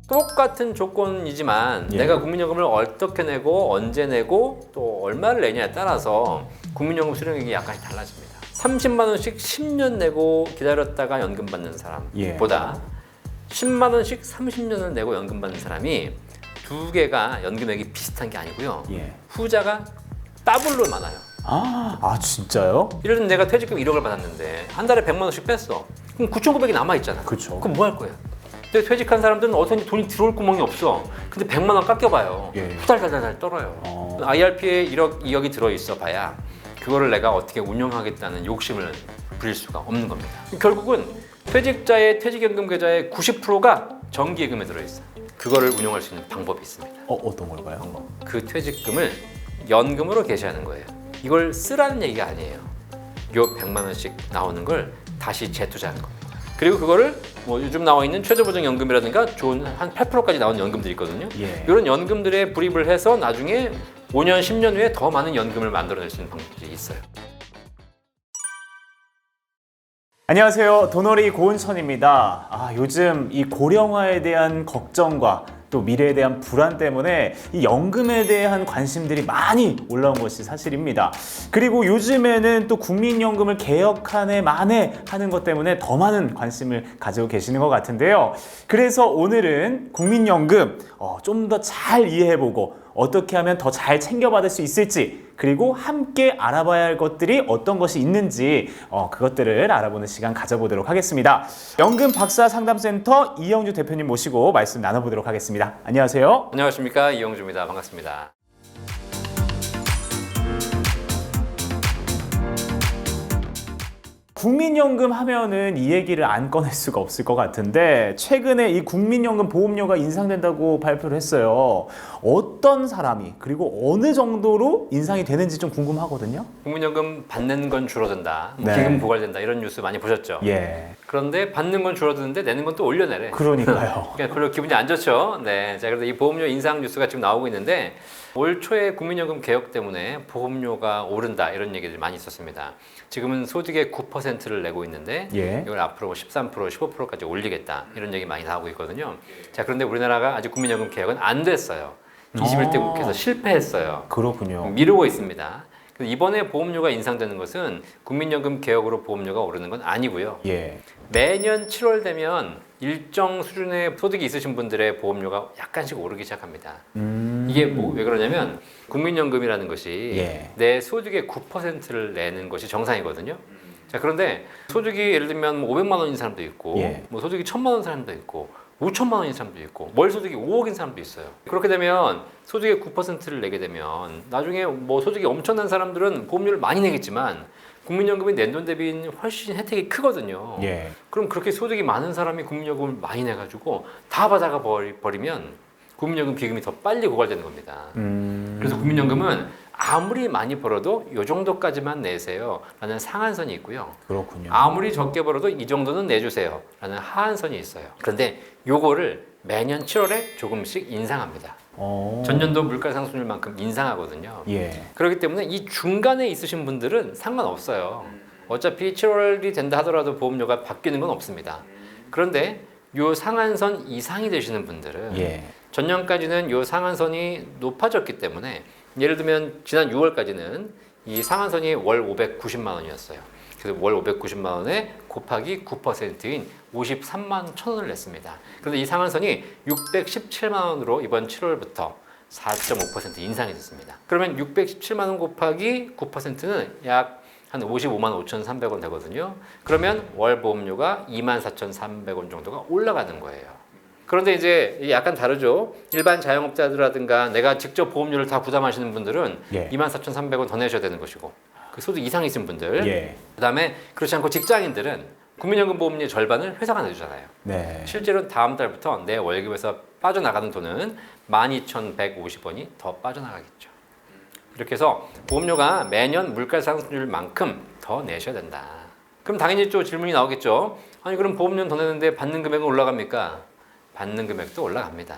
똑같은 조건이지만 예. 내가 국민연금을 어떻게 내고 언제 내고 또 얼마를 내냐에 따라서 국민연금 수령액이 약간씩 달라집니다. 30만 원씩 10년 내고 기다렸다가 연금 받는 사람보다 10만 원씩 30년을 내고 연금 받는 사람이 두 개가 연금액이 비슷한 게 아니고요. 후자가 더블로 많아요. 아 진짜요? 예를 들면 내가 퇴직금 1억을 받았는데 한 달에 100만 원씩 뺐어. 그럼 9,900이 남아있잖아. 그쵸. 그럼 뭐 할 거야? 근데 퇴직한 사람들은 어떻게 돈이 들어올 구멍이 없어. 근데 100만 원 깎여봐요. 후달달달 떨어요. IRP에 1억, 2억이 들어있어 봐야 그거를 내가 어떻게 운영하겠다는 욕심을 부릴 수가 없는 겁니다. 결국은 퇴직자의 퇴직연금 계좌의 90%가 정기예금에 들어있어. 그거를 운영할 수 있는 방법이 있습니다. 어떤 걸까요? 그 퇴직금을 연금으로 개시하는 거예요. 이걸 쓰라는 얘기가 아니에요. 요 100만 원씩 나오는 걸 다시 재투자하는 겁니다. 그리고 그거를 뭐 요즘 나와 있는 최저보장연금이라든가 좋은 한 8%까지 나오는 연금들이 있거든요. 이런 연금들에 불입을 해서 나중에 5년, 10년 후에 더 많은 연금을 만들어낼 수 있는 방법들이 있어요. 안녕하세요. 도너리 고은천입니다. 요즘 이 고령화에 대한 걱정과 또 미래에 대한 불안 때문에 이 연금에 대한 관심들이 많이 올라온 것이 사실입니다. 그리고 요즘에는 또 국민연금을 개혁 만에 하는 것 때문에 더 많은 관심을 가지고 계시는 것 같은데요. 그래서 오늘은 국민연금 좀 더 잘 이해해보고 어떻게 하면 더 잘 챙겨받을 수 있을지, 그리고 함께 알아봐야 할 것들이 어떤 것이 있는지 그것들을 알아보는 시간 가져보도록 하겠습니다. 연금 박사 상담센터 이영주 대표님 모시고 말씀 나눠보도록 하겠습니다. 안녕하세요. 안녕하십니까, 이영주입니다. 반갑습니다. 국민연금 하면은 이 얘기를 안 꺼낼 수가 없을 것 같은데, 최근에 이 국민연금 보험료가 인상된다고 발표를 했어요. 어떤 사람이, 그리고 어느 정도로 인상이 되는지 좀 궁금하거든요. 국민연금 받는 건 줄어든다, 기금 고갈된다, 이런 뉴스 많이 보셨죠? 그런데 받는 건 줄어드는데 내는 건 또 올려내래. 그러니까요. 그러니까 별로 기분이 안 좋죠. 네, 자, 그래서 이 보험료 인상 뉴스가 지금 나오고 있는데, 올 초에 국민연금 개혁 때문에 보험료가 오른다, 이런 얘기들이 많이 있었습니다. 지금은 소득의 9%를 내고 있는데 이걸 앞으로 13%, 15%까지 올리겠다, 이런 얘기 많이 나오고 있거든요. 자, 그런데 우리나라가 아직 국민연금 개혁은 안 됐어요. 21대 국회에서 실패했어요. 그렇군요. 미루고 있습니다. 이번에 보험료가 인상되는 것은 국민연금 개혁으로 보험료가 오르는 건 아니고요. 매년 7월 되면 일정 수준의 소득이 있으신 분들의 보험료가 약간씩 오르기 시작합니다. 이게 왜 그러냐면 국민연금이라는 것이 내 소득의 9%를 내는 것이 정상이거든요. 자, 그런데 소득이 예를 들면 500만 원인 사람도 있고 뭐 소득이 1000만 원 사람도 있고 5천만 원인 사람도 있고 월 소득이 5억인 사람도 있어요. 그렇게 되면 소득의 9%를 내게 되면 나중에 뭐 소득이 엄청난 사람들은 보험료를 많이 내겠지만 국민연금이 낸 돈 대비는 훨씬 혜택이 크거든요. 그럼 그렇게 소득이 많은 사람이 국민연금을 많이 내가지고 다 받아가 버리면 국민연금 기금이 더 빨리 고갈되는 겁니다. 그래서 국민연금은 아무리 많이 벌어도 이 정도까지만 내세요 라는 상한선이 있고요. 그렇군요. 아무리 적게 벌어도 이 정도는 내주세요 라는 하한선이 있어요. 그런데 요거를 매년 7월에 조금씩 인상합니다. 전년도 물가 상승률만큼 인상하거든요. 그렇기 때문에 이 중간에 있으신 분들은 상관없어요. 어차피 7월이 된다 하더라도 보험료가 바뀌는 건 없습니다. 그런데 요 상한선 이상이 되시는 분들은 전년까지는 요 상한선이 높아졌기 때문에, 예를 들면 지난 6월까지는 이 상한선이 월 590만 원이었어요. 그래서 월 590만 원에 곱하기 9%인 53만 1,000원을 냈습니다. 그런데 이 상한선이 617만 원으로 이번 7월부터 4.5% 인상이 됐습니다. 그러면 617만 원 곱하기 9%는 약 한 55만 5,300원 되거든요. 그러면 월 보험료가 24,300원 정도가 올라가는 거예요. 그런데 이제 약간 다르죠. 일반 자영업자들이라든가 내가 직접 보험료를 다 부담하시는 분들은 24,300원 더 내셔야 되는 것이고, 그 소득 이상이신 분들, 그다음에 그렇지 않고 직장인들은 국민연금 보험료의 절반을 회사가 내주잖아요. 실제로 다음 달부터 내 월급에서 빠져나가는 돈은 12,150원이 더 빠져나가겠죠. 이렇게 해서 보험료가 매년 물가 상승률만큼 더 내셔야 된다. 그럼 당연히 또 질문이 나오겠죠. 아니, 그럼 보험료는 더 내는데 받는 금액은 올라갑니까? 받는 금액도 올라갑니다.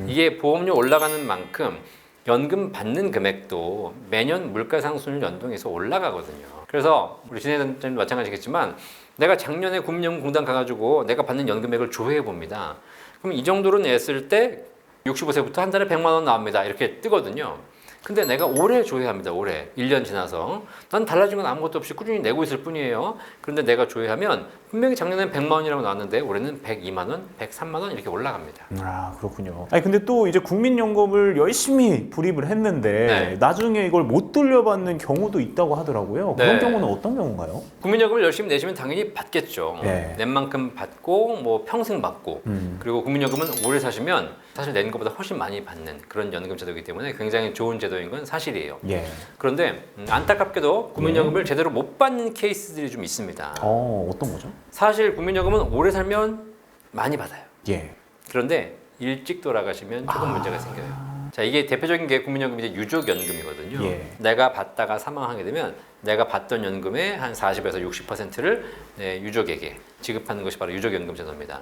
이게 보험료 올라가는 만큼 연금 받는 금액도 매년 물가 상승률 연동해서 올라가거든요. 그래서 우리 진행자님도 마찬가지겠지만 내가 작년에 국민연금 공단 가가지고 내가 받는 연금액을 조회해 봅니다. 그럼 이 정도로 냈을 때 65세부터 한 달에 100만 원 나옵니다. 이렇게 뜨거든요. 근데 내가 올해 조회합니다. 올해 1년 지나서 난 달라진 건 아무것도 없이 꾸준히 내고 있을 뿐이에요. 그런데 내가 조회하면 분명히 작년엔 100만 원이라고 나왔는데 올해는 102만 원, 103만 원 이렇게 올라갑니다. 아, 그렇군요. 아니 근데 또 이제 국민연금을 열심히 불입을 했는데 네. 나중에 이걸 못 돌려받는 경우도 있다고 하더라고요. 그런 네. 경우는 어떤 경우인가요? 국민연금을 열심히 내시면 당연히 받겠죠. 네. 낸 만큼 받고 뭐 평생 받고 그리고 국민연금은 오래 사시면 사실 낸 것보다 훨씬 많이 받는 그런 연금 제도이기 때문에 굉장히 좋은 제도인 건 사실이에요. 예. 그런데 안타깝게도 국민연금을 제대로 못 받는 케이스들이 좀 있습니다. 어떤 거죠? 사실 국민연금은 오래 살면 많이 받아요. 예. 그런데 일찍 돌아가시면 조금 문제가 생겨요. 자, 이게 대표적인 게 국민연금 이제 유족연금이거든요. 예. 내가 받다가 사망하게 되면 내가 받던 연금의 한 40에서 60%를 유족에게 지급하는 것이 바로 유족연금 제도입니다.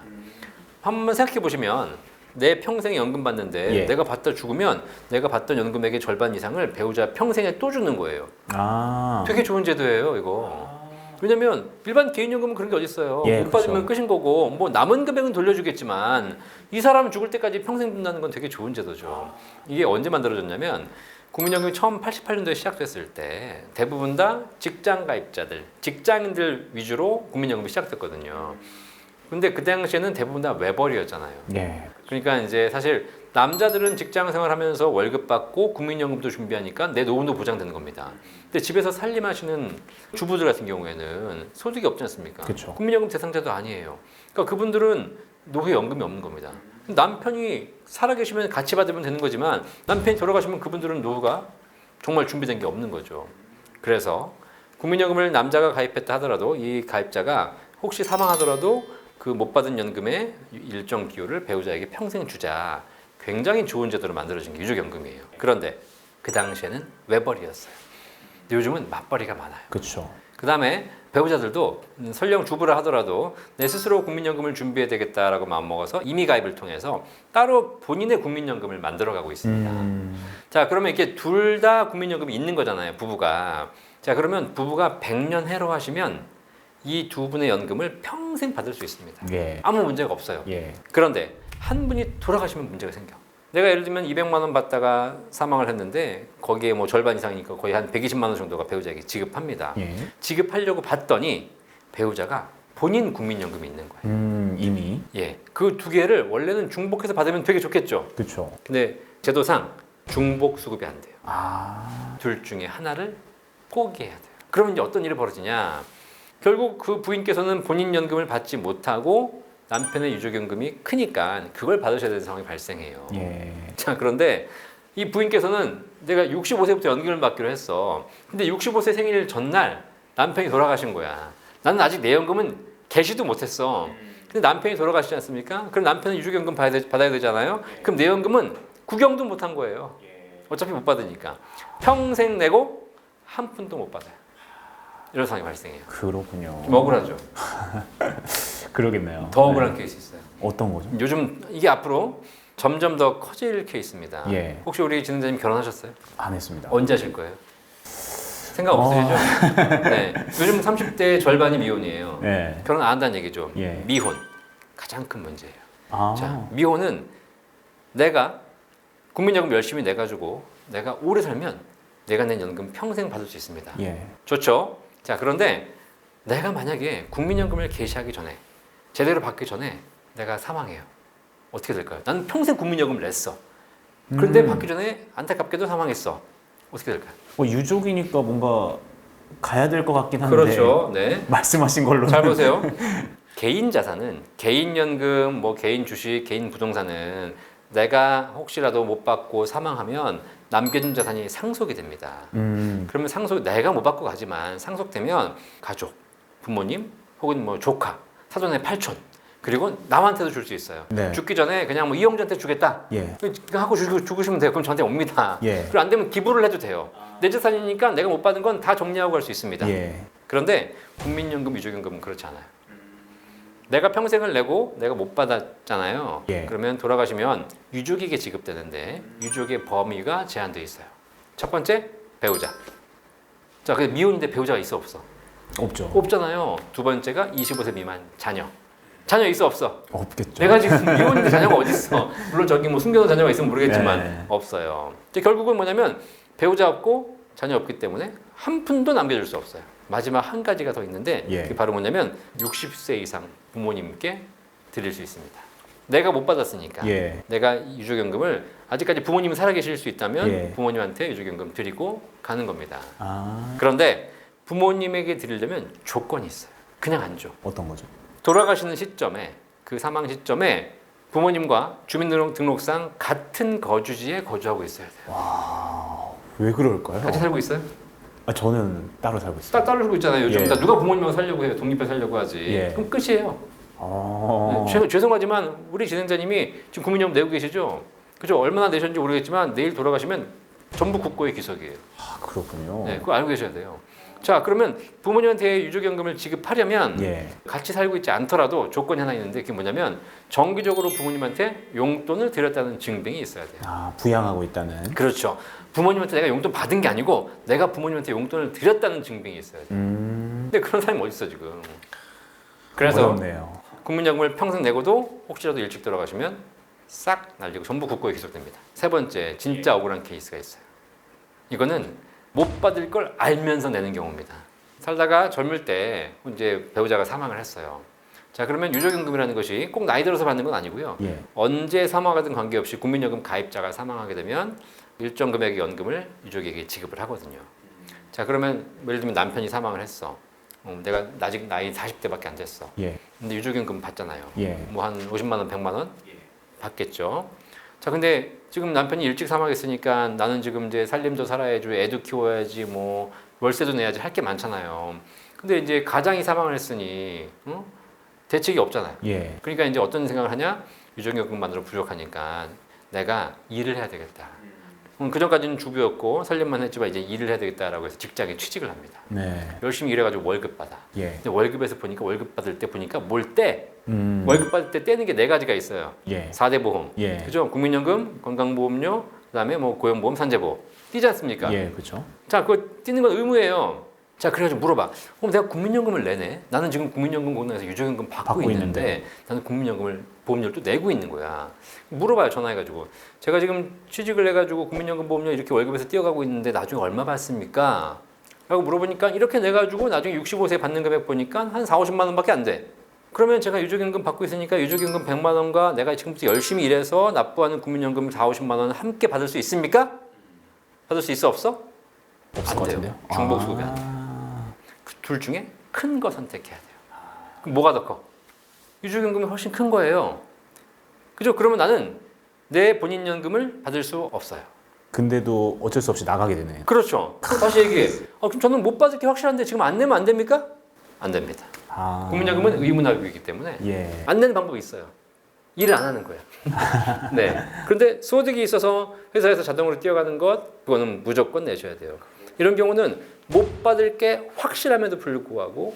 한번 생각해 보시면 내 평생 연금 받는데 예. 내가 받다 죽으면 내가 받던 연금액의 절반 이상을 배우자 평생에 또 주는 거예요. 아. 되게 좋은 제도예요, 이거. 왜냐면 일반 개인연금은 그런 게 어디 있어요. 예, 못 받으면 그렇죠. 끝인 거고 뭐 남은 금액은 돌려주겠지만 이 사람 죽을 때까지 평생 준다는 건 되게 좋은 제도죠. 이게 언제 만들어졌냐면 국민연금이 처음 88년도에 시작됐을 때 대부분 다 직장 가입자들, 직장인들 위주로 국민연금이 시작됐거든요. 근데 그 당시에는 대부분 다 외벌이였잖아요. 예. 그러니까 이제 사실 남자들은 직장 생활하면서 월급 받고 국민연금도 준비하니까 내 노후도 보장되는 겁니다. 근데 집에서 살림하시는 주부들 같은 경우에는 소득이 없지 않습니까? 그쵸. 국민연금 대상자도 아니에요. 그러니까 그분들은 노후 연금이 없는 겁니다. 남편이 살아계시면 같이 받으면 되는 거지만 남편이 돌아가시면 그분들은 노후가 정말 준비된 게 없는 거죠. 그래서 국민연금을 남자가 가입했다 하더라도 이 가입자가 혹시 사망하더라도 그 못 받은 연금의 일정 기호를 배우자에게 평생 주자. 굉장히 좋은 제도로 만들어진 게 유족연금이에요. 그런데 그 당시에는 외벌이였어요. 근데 요즘은 맞벌이가 많아요. 그렇죠. 그 다음에 배우자들도 설령 주부라 하더라도 내 스스로 국민연금을 준비해야 되겠다라고 마음먹어서 임의가입을 통해서 따로 본인의 국민연금을 만들어가고 있습니다. 자, 그러면 이렇게 둘 다 국민연금이 있는 거잖아요, 부부가. 자, 그러면 부부가 100년 해로하시면 이 두 분의 연금을 평생 받을 수 있습니다. 예. 아무 문제가 없어요. 예. 그런데 한 분이 돌아가시면 문제가 생겨. 내가 예를 들면 200만 원 받다가 사망을 했는데 거기에 뭐 절반 이상이니까 거의 한 120만 원 정도가 배우자에게 지급합니다. 예. 지급하려고 봤더니 배우자가 본인 국민연금이 있는 거예요. 이미. 예, 그 두 개를 원래는 중복해서 받으면 되게 좋겠죠. 그렇죠. 근데 제도상 중복 수급이 안 돼요. 아. 둘 중에 하나를 포기해야 돼요. 그러면 이제 어떤 일이 벌어지냐? 결국 그 부인께서는 본인 연금을 받지 못하고 남편의 유족연금이 크니까 그걸 받으셔야 되는 상황이 발생해요. 예. 자, 그런데 이 부인께서는 내가 65세부터 연금을 받기로 했어. 근데 65세 생일 전날 남편이 돌아가신 거야. 나는 아직 내 연금은 개시도 못했어. 근데 남편이 돌아가시지 않습니까? 그럼 남편은 유족연금 받아야 되잖아요. 그럼 내 연금은 구경도 못한 거예요. 어차피 못 받으니까. 평생 내고 한 푼도 못 받아요. 이런 상황이 발생해요. 그렇군요. 좀 억울하죠. 그러겠네요. 더 억울한 케이스 있어요. 어떤 거죠? 요즘 이게 앞으로 점점 더 커질 케이스입니다. 예. 혹시 우리 진행자님 결혼하셨어요? 안 했습니다. 언제 하실 거예요? 생각 없으시죠? 네. 요즘 30대 절반이 미혼이에요. 예. 결혼 안 한다는 얘기죠. 예. 미혼. 가장 큰 문제예요. 아. 자, 미혼은 내가 국민연금 열심히 내가지고 내가 오래 살면 내가 낸 연금 평생 받을 수 있습니다. 예. 좋죠? 자, 그런데 내가 만약에 국민연금을 개시하기 전에 제대로 받기 전에 내가 사망해요. 어떻게 될까요? 나는 평생 국민연금을 냈어. 그런데 받기 전에 안타깝게도 사망했어. 어떻게 될까요? 유족이니까 뭔가 가야 될 것 같긴 한데. 그렇죠. 네. 말씀하신 걸로. 잘 보세요. 개인 자산은 개인 연금, 뭐 개인 주식, 개인 부동산은 내가 혹시라도 못 받고 사망하면 남겨진 자산이 상속이 됩니다. 그러면 내가 못 받고 가지만 상속되면 가족, 부모님 혹은 뭐 조카, 사돈의 팔촌 그리고 남한테도 줄 수 있어요. 네. 죽기 전에 그냥 뭐 이영주한테 주겠다. 예. 하고 죽으시면 돼요. 그럼 저한테 옵니다. 예. 그리고 안 되면 기부를 해도 돼요. 내 재산이니까 내가 못 받은 건 다 정리하고 갈 수 있습니다. 예. 그런데 국민연금, 유족연금은 그렇지 않아요. 내가 평생을 내고 내가 못 받았잖아요. 예. 그러면 돌아가시면 유족에게 지급되는데 유족의 범위가 제한되어 있어요. 첫 번째, 배우자. 자, 근데 미혼인데 배우자가 있어 없어? 없죠. 없잖아요. 두 번째가 25세 미만 자녀. 자녀 있어 없어? 없겠죠. 내가 지금 이혼인데 자녀가 어디 있어? 물론 저기 뭐 숨겨둔 자녀가 있으면 모르겠지만 네. 없어요. 이제 결국은 뭐냐면 배우자 없고 자녀 없기 때문에 한 푼도 남겨줄 수 없어요. 마지막 한 가지가 더 있는데 예. 그게 바로 뭐냐면 60세 이상 부모님께 드릴 수 있습니다. 내가 못 받았으니까 예. 내가 유족연금을 아직까지 부모님이 살아계실 수 있다면 예. 부모님한테 유족연금 드리고 가는 겁니다. 아, 그런데 부모님에게 드리려면 조건이 있어요. 그냥 안 줘. 어떤 거죠? 돌아가시는 시점에 그 사망 시점에 부모님과 주민등록상 같은 거주지에 거주하고 있어야 돼요. 와, 왜 그럴까요? 같이 살고 있어요? 아, 저는 따로 살고 있어요. 따로 살고 있잖아요. 요즘 예. 다 누가 부모님하고 살려고 해요. 독립해 살려고 하지. 예. 그럼 끝이에요. 죄송하지만 우리 진행자님이 지금 국민연금 내고 계시죠? 그죠? 얼마나 내셨는지 모르겠지만 내일 돌아가시면 전부 국고의 기석이에요. 아, 그렇군요. 네, 그거 알고 계셔야 돼요. 자, 그러면 부모님한테 유족연금을 지급하려면 예. 같이 살고 있지 않더라도 조건이 하나 있는데 그게 뭐냐면 정기적으로 부모님한테 용돈을 드렸다는 증빙이 있어야 돼요. 아, 부양하고 있다는. 그렇죠. 부모님한테 내가 용돈 받은 게 아니고 내가 부모님한테 용돈을 드렸다는 증빙이 있어야 돼요. 근데 그런 사람이 어디 있어 지금. 그래서 어렵네요. 국민연금을 평생 내고도 혹시라도 일찍 돌아가시면 싹 날리고 전부 국고에 기속됩니다. 세 번째, 진짜 억울한 케이스가 있어요. 이거는 못 받을 걸 알면서 내는 경우입니다. 살다가 젊을 때 이제 배우자가 사망을 했어요. 자, 그러면 유족연금이라는 것이 꼭 나이 들어서 받는 건 아니고요. 예. 언제 사망하든 관계없이 국민연금 가입자가 사망하게 되면 일정 금액의 연금을 유족에게 지급을 하거든요. 자, 그러면 예를 들면 남편이 사망을 했어. 내가 아직 나이 40대밖에 안 됐어. 예. 근데 유족연금 받잖아요. 예. 뭐 한 50만 원, 100만 원 받겠죠. 자, 근데 지금 남편이 일찍 사망했으니까 나는 지금 이제 살림도 살아야지, 애도 키워야지, 뭐 월세도 내야지 할 게 많잖아요. 근데 이제 가장이 사망을 했으니 대책이 없잖아요. 예. 그러니까 이제 어떤 생각을 하냐? 유족연금만으로 부족하니까 내가 일을 해야 되겠다. 그 전까지는 주부였고 살림만 했지만 이제 일을 해야 되겠다라고 해서 직장에 취직을 합니다. 네. 열심히 일해가지고 월급 받아. 예. 근데 월급에서 보니까 월급 받을 때 보니까 뭘 떼? 월급 받을 때 떼는 게 네 가지가 있어요. 예. 4대 보험, 예. 그죠? 국민연금, 건강보험료, 그다음에 뭐 고용보험, 산재보험 띄지 않습니까? 예, 그렇죠. 자, 그거 띄는 건 의무예요. 자, 그래가지고 물어봐. 그럼 내가 국민연금을 내네. 나는 지금 국민연금 공단에서 유족연금 받고 있는데 나는 국민연금을 보험료를 또 내고 있는 거야. 물어봐요, 전화해가지고. 제가 지금 취직을 해가지고 국민연금 보험료 이렇게 월급에서 띄어가고 있는데 나중에 얼마 받습니까? 라고 물어보니까 이렇게 내가지고 나중에 65세 받는 금액 보니까 한 4, 50만 원밖에 안 돼. 그러면 제가 유족연금 받고 있으니까 유족연금 100만 원과 내가 지금부터 열심히 일해서 납부하는 국민연금 4, 50만 원 함께 받을 수 있습니까? 받을 수 있어 없어? 없을 것 같은데요. 중복수급이 안 돼. 둘 중에 큰 거 선택해야 돼요. 그럼 뭐가 더 커? 유족연금이 훨씬 큰 거예요. 그죠? 그러면 나는 내 본인 연금을 받을 수 없어요. 근데도 어쩔 수 없이 나가게 되네요. 그렇죠. 다시 얘기해. 그럼 저는 못 받을 게 확실한데 지금 안 내면 안 됩니까? 안 됩니다. 아. 국민연금은 의무납입이기 때문에 예. 안 내는 방법이 있어요. 일을 안 하는 거예요. 네. 그런데 소득이 있어서 회사에서 자동으로 뛰어가는 것, 그거는 무조건 내셔야 돼요. 이런 경우는 못 받을 게 확실함에도 불구하고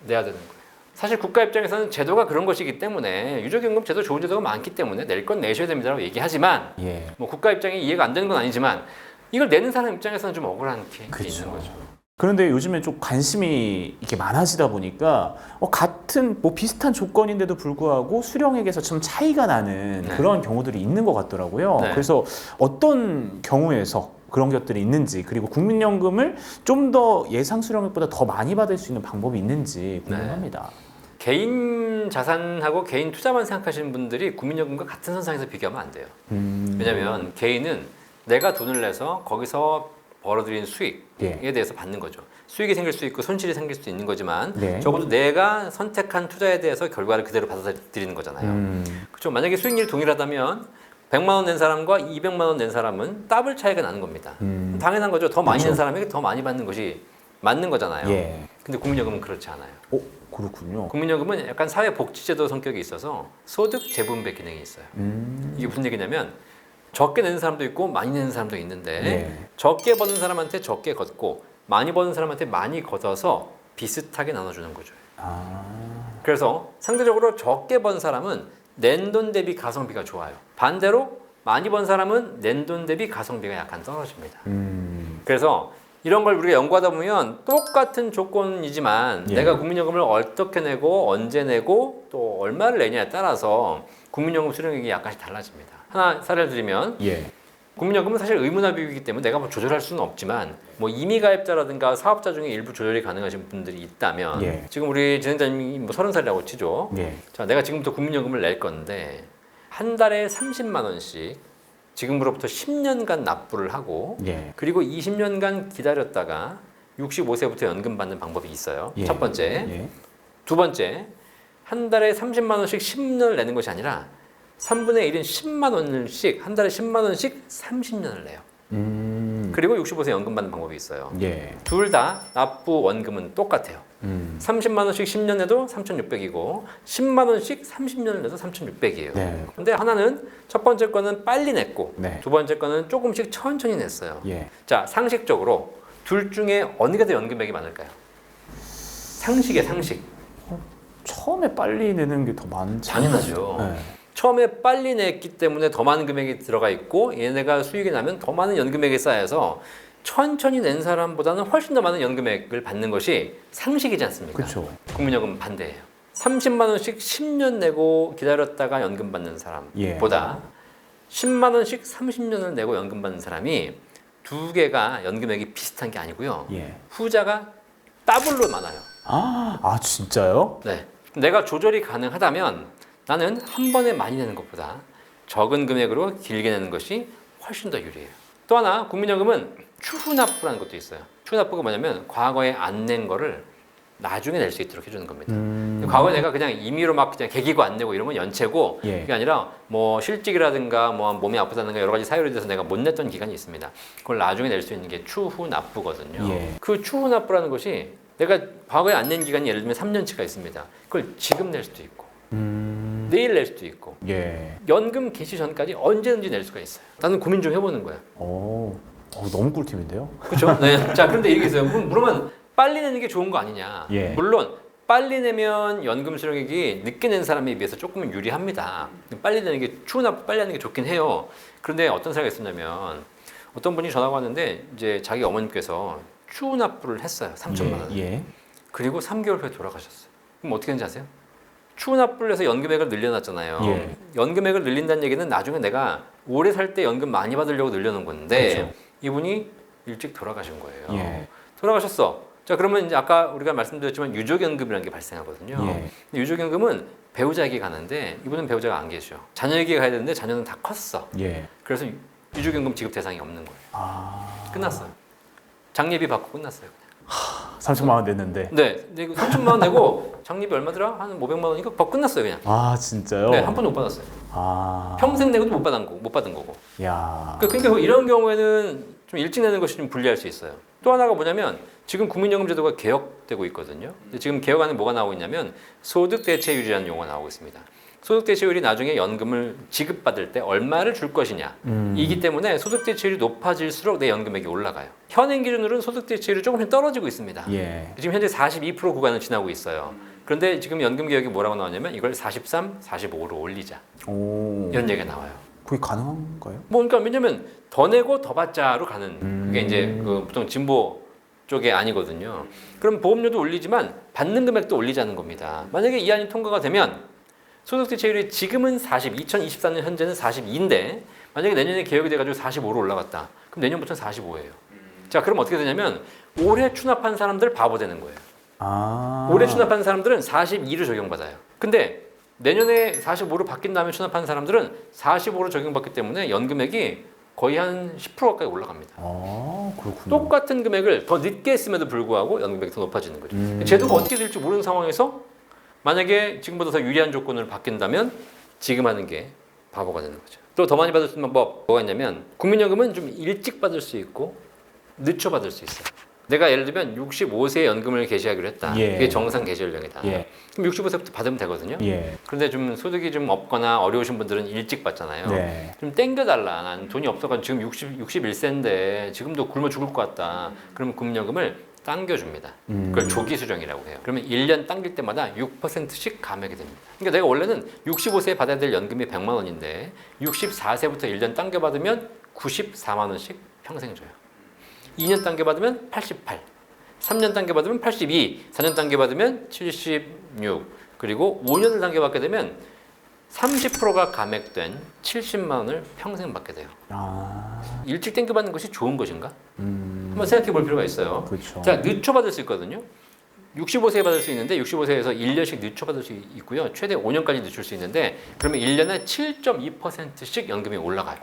내야 되는 거예요. 사실 국가 입장에서는 제도가 그런 것이기 때문에 유족연금 제도 좋은 제도가 많기 때문에 낼 건 내셔야 됩니다라고 얘기하지만 예. 뭐 국가 입장에 이해가 안 되는 건 아니지만 이걸 내는 사람 입장에서는 좀 억울한 게 있는 거죠. 그런데 요즘에 좀 관심이 이렇게 많아지다 보니까 같은 뭐 비슷한 조건인데도 불구하고 수령액에서 좀 차이가 나는 네. 그런 경우들이 있는 것 같더라고요. 네. 그래서 어떤 경우에서 그런 것들이 있는지, 그리고 국민연금을 좀 더 예상 수령액보다 더 많이 받을 수 있는 방법이 있는지 궁금합니다. 개인 자산하고 개인 투자만 생각하시는 분들이 국민연금과 같은 선상에서 비교하면 안 돼요. 왜냐하면 개인은 내가 돈을 내서 거기서 벌어들인 수익에 대해서 받는 거죠. 수익이 생길 수 있고 손실이 생길 수도 있는 거지만 네. 적어도 내가 선택한 투자에 대해서 결과를 그대로 받아들이는 거잖아요. 그렇죠. 만약에 수익률이 동일하다면 100만 원 낸 사람과 200만 원 낸 사람은 더블 차이가 나는 겁니다. 당연한 거죠. 더 많이 낸 사람에게 더 많이 받는 것이 맞는 거잖아요. 예. 근데 국민연금은 그렇지 않아요. 그렇군요. 국민연금은 약간 사회복지제도 성격이 있어서 소득 재분배 기능이 있어요. 이게 무슨 얘기냐면 적게 내는 사람도 있고 많이 내는 사람도 있는데 예. 적게 버는 사람한테 적게 걷고 많이 버는 사람한테 많이 걷어서 비슷하게 나눠주는 거죠. 그래서 상대적으로 적게 번 사람은 낸 돈 대비 가성비가 좋아요. 반대로 많이 번 사람은 낸 돈 대비 가성비가 약간 떨어집니다. 그래서 이런 걸 우리가 연구하다 보면 똑같은 조건이지만 예. 내가 국민연금을 어떻게 내고 언제 내고 또 얼마를 내냐에 따라서 국민연금 수령액이 약간씩 달라집니다. 하나 사례를 드리면 예. 국민연금은 사실 의무나 비용이기 때문에 내가 뭐 조절할 수는 없지만 뭐 임의가입자라든가 사업자 중에 일부 조절이 가능하신 분들이 있다면 예. 지금 우리 진행자님이 뭐 30살이라고 치죠. 예. 자, 내가 지금부터 국민연금을 낼 건데 한 달에 30만 원씩 지금으로부터 10년간 납부를 하고 예. 그리고 20년간 기다렸다가 65세부터 연금 받는 방법이 있어요. 예. 첫 번째. 예. 두 번째, 한 달에 30만 원씩 10년을 내는 것이 아니라 3분의 1인 10만 원씩 한 달에 10만 원씩 30년을 내요. 그리고 65세 연금 받는 방법이 있어요. 예. 둘 다 납부 원금은 똑같아요. 30만 원씩 10년 내도 3,600이고 10만 원씩 30년을 내도 3,600이에요. 네. 근데 하나는 첫 번째 거는 빨리 냈고 네. 두 번째 거는 조금씩 천천히 냈어요. 예. 자, 상식적으로 둘 중에 어느 게 더 연금액이 많을까요? 상식이에요, 상식. 처음에 빨리 내는 게 더 많지. 당연하죠. 네. 처음에 빨리 냈기 때문에 더 많은 금액이 들어가 있고 얘네가 수익이 나면 더 많은 연금액이 쌓여서 천천히 낸 사람보다는 훨씬 더 많은 연금액을 받는 것이 상식이지 않습니까? 그렇죠. 국민연금 반대예요. 30만 원씩 10년 내고 기다렸다가 연금 받는 사람보다 10만 원씩 30년을 내고 연금 받는 사람이 두 개가 연금액이 비슷한 게 아니고요. 예. 후자가 더블로 많아요. 아 진짜요? 네. 내가 조절이 가능하다면 나는 한 번에 많이 내는 것보다 적은 금액으로 길게 내는 것이 훨씬 더 유리해요. 또 하나 국민연금은 추후납부라는 것도 있어요. 추후납부가 뭐냐면 과거에 안 낸 거를 나중에 낼 수 있도록 해주는 겁니다. 과거에 내가 그냥 임의로 막 그냥 개기고 안 내고 이런 건 연체고 예. 그게 아니라 뭐 실직이라든가 뭐 몸이 아프다든가 여러 가지 사유로 돼서 내가 못 냈던 기간이 있습니다. 그걸 나중에 낼 수 있는 게 추후납부거든요. 예. 그 추후납부라는 것이 내가 과거에 안 낸 기간이 예를 들면 3년치가 있습니다. 그걸 지금 낼 수도 있고 내일 낼 수도 있고 예. 연금 개시 전까지 언제든지 낼 수가 있어요. 나는 고민 좀 해보는 거야. 너무 꿀팁인데요? 그렇죠? 네. 자, 그런데 이게 있어요. 그러면 빨리 내는 게 좋은 거 아니냐? 예. 물론 빨리 내면 연금 수령액이 늦게 낸 사람에 비해서 조금은 유리합니다. 빨리 내는 게 추후납부 빨리 하는 게 좋긴 해요. 그런데 어떤 사례가 있었냐면 어떤 분이 전화가 왔는데 이제 자기 어머님께서 추후납부를 했어요. 3천만 원. 예. 그리고 3개월 후에 돌아가셨어요. 그럼 어떻게 했는지 아세요? 추후납부를 해서 연금액을 늘려놨잖아요. 예. 연금액을 늘린다는 얘기는 나중에 내가 오래 살 때 연금 많이 받으려고 늘려놓은 건데 그렇죠. 이분이 일찍 돌아가신 거예요. 예. 돌아가셨어. 자, 그러면 이제 아까 우리가 말씀드렸지만 유족연금이라는 게 발생하거든요. 예. 근데 유족연금은 배우자에게 가는데 이분은 배우자가 안 계셔. 자녀에게 가야 되는데 자녀는 다 컸어. 예. 그래서 유족연금 지급 대상이 없는 거예요. 끝났어요. 장례비 받고 끝났어요. 3천만 원 냈는데. 네, 근데 이거 3천만 원 내고 장례비 얼마더라? 한 500만 원이니까 받고 끝났어요, 그냥. 아 진짜요? 네, 한 푼도 못 받았어요. 평생 내고도 못 받은 거고. 야. 그러니까 이런 경우에는 좀 일찍 내는 것이 좀 불리할 수 있어요. 또 하나가 뭐냐면 지금 국민연금 제도가 개혁되고 있거든요. 근데 지금 개혁안에 뭐가 나오고 있냐면 소득대체율이라는 용어가 나오고 있습니다. 소득대체율이 나중에 연금을 지급받을 때 얼마를 줄 것이냐 이기 때문에 소득대체율이 높아질수록 내 연금액이 올라가요. 현행 기준으로는 소득대체율이 조금씩 떨어지고 있습니다. 예. 지금 현재 42% 구간을 지나고 있어요. 그런데 지금 연금개혁이 뭐라고 나왔냐면 이걸 43, 45로 올리자 이런 얘기가 나와요. 그게 가능한가요? 뭐 그러니까 왜냐면 더 내고 더 받자로 가는 그게 이제 그 보통 진보 쪽이 아니거든요. 그럼 보험료도 올리지만 받는 금액도 올리자는 겁니다. 만약에 이 안이 통과가 되면 소득대체율이 지금은 2024년 현재는 42인데 만약에 내년에 개혁이 돼가지고 45로 올라갔다. 그럼 내년부터는 45예요. 자, 그럼 어떻게 되냐면 올해 추납한 사람들 바보 되는 거예요. 올해 추납한 사람들은 42로 적용받아요. 근데 내년에 45로 바뀐 다음에 추납한 사람들은 45로 적용받기 때문에 연금액이 거의 한 10% 가까이 올라갑니다. 그렇군요. 똑같은 금액을 더 늦게 했음에도 불구하고 연금액이 더 높아지는 거죠. 제도가 어떻게 될지 모르는 상황에서 만약에 지금보다 더 유리한 조건으로 바뀐다면 지금 하는 게 바보가 되는 거죠. 또 더 많이 받을 수 있는 방법 뭐가 있냐면 국민연금은 좀 일찍 받을 수 있고 늦춰 받을 수 있어요. 내가 예를 들면 65세에 연금을 개시하기로 했다. 예. 그게 정상 개시 연령이다. 예. 그럼 65세부터 받으면 되거든요. 예. 그런데 좀 소득이 좀 없거나 어려우신 분들은 일찍 받잖아요. 네. 좀 땡겨달라. 난 돈이 없어가지고 지금 61세인데 지금도 굶어 죽을 것 같다. 그러면 국민연금을 당겨줍니다. 그걸 조기 수령이라고 해요. 그러면 1년 당길 때마다 6%씩 감액이 됩니다. 그러니까 내가 원래는 65세에 받아야 될 연금이 100만 원인데 64세부터 1년 당겨받으면 94만 원씩 평생 줘요. 2년 단계 받으면 88, 3년 단계 받으면 82, 4년 단계 받으면 76, 그리고 5년을 단계 받게 되면 30%가 감액된 70만 원을 평생 받게 돼요. 일찍 땡겨 받는 것이 좋은 것인가? 한번 생각해 볼 필요가 있어요. 그렇죠. 자, 늦춰 받을 수 있거든요. 65세에 받을 수 있는데 65세에서 1년씩 늦춰 받을 수 있고요. 최대 5년까지 늦출 수 있는데 그러면 1년에 7.2%씩 연금이 올라가요.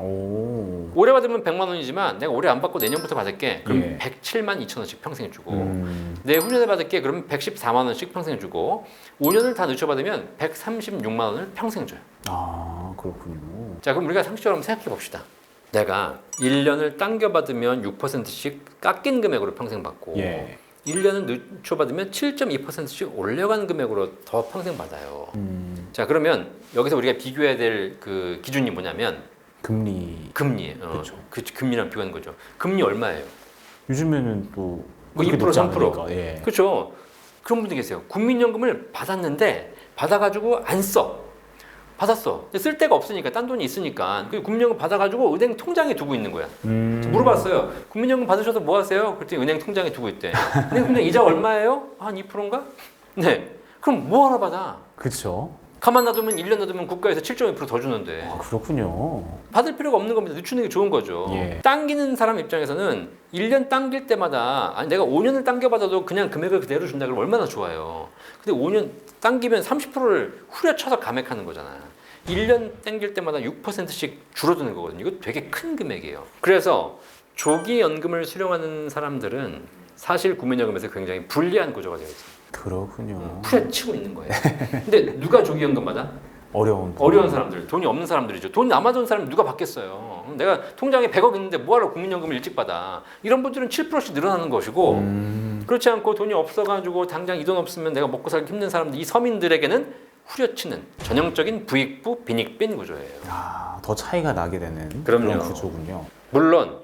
올해 받으면 100만 원이지만 내가 올해 안 받고 내년부터 받을게. 그럼 예. 107만 2천 원씩 평생 주고 내후년에 받을게. 그러면 114만 원씩 평생 주고 5년을 다 늦춰 받으면 136만 원을 평생 줘요. 그렇군요. 자, 그럼 우리가 상식적으로 한번 생각해 봅시다. 내가 1년을 당겨 받으면 6%씩 깎인 금액으로 평생 받고 예. 1년을 늦춰 받으면 7.2%씩 올려간 금액으로 더 평생 받아요. 자, 그러면 여기서 우리가 비교해야 될 그 기준이 뭐냐면 금리예요. 그렇죠. 그 금리랑 비교하는 거죠. 금리 얼마예요? 요즘에는 또 뭐 그렇게 2%, 높지 3%. 않으니까, 예. 그렇죠. 그런 분들 계세요. 국민연금을 받았는데 받아가지고 안 써. 받았어. 근데 쓸 데가 없으니까 딴 돈이 있으니까 그 국민연금 받아가지고 은행 통장에 두고 있는 거야. 물어봤어요. 국민연금 받으셔서 뭐 하세요? 그랬더니 은행 통장에 두고 있대. 은행 통장 이자 얼마예요? 한 2%인가? 네. 그럼 뭐 하러 받아? 그렇죠. 가만 놔두면 1년 놔두면 국가에서 7.2% 더 주는데 그렇군요. 받을 필요가 없는 겁니다. 늦추는 게 좋은 거죠. 예. 당기는 사람 입장에서는 1년 당길 때마다 아니 내가 5년을 당겨받아도 그냥 금액을 그대로 준다 그러면 얼마나 좋아요. 근데 5년 당기면 30%를 후려쳐서 감액하는 거잖아. 1년 당길 때마다 6%씩 줄어드는 거거든요. 이거 되게 큰 금액이에요. 그래서 조기 연금을 수령하는 사람들은 사실 국민연금에서 굉장히 불리한 구조가 되어 있어요. 그렇군요. 후려치고 있는 거예요. 근데 누가 조기 연금 받아? 어려운 사람들, 돈이 없는 사람들이죠. 돈 남아돈 사람 누가 받겠어요. 내가 통장에 100억 있는데 뭐하러 국민연금을 일찍 받아. 이런 분들은 7%씩 늘어나는 것이고 그렇지 않고 돈이 없어가지고 당장 이 돈 없으면 내가 먹고 살기 힘든 사람들, 이 서민들에게는 후려치는 전형적인 부익부 빈익빈 구조예요. 더 차이가 나게 되는 그럼요. 그런 구조군요. 물론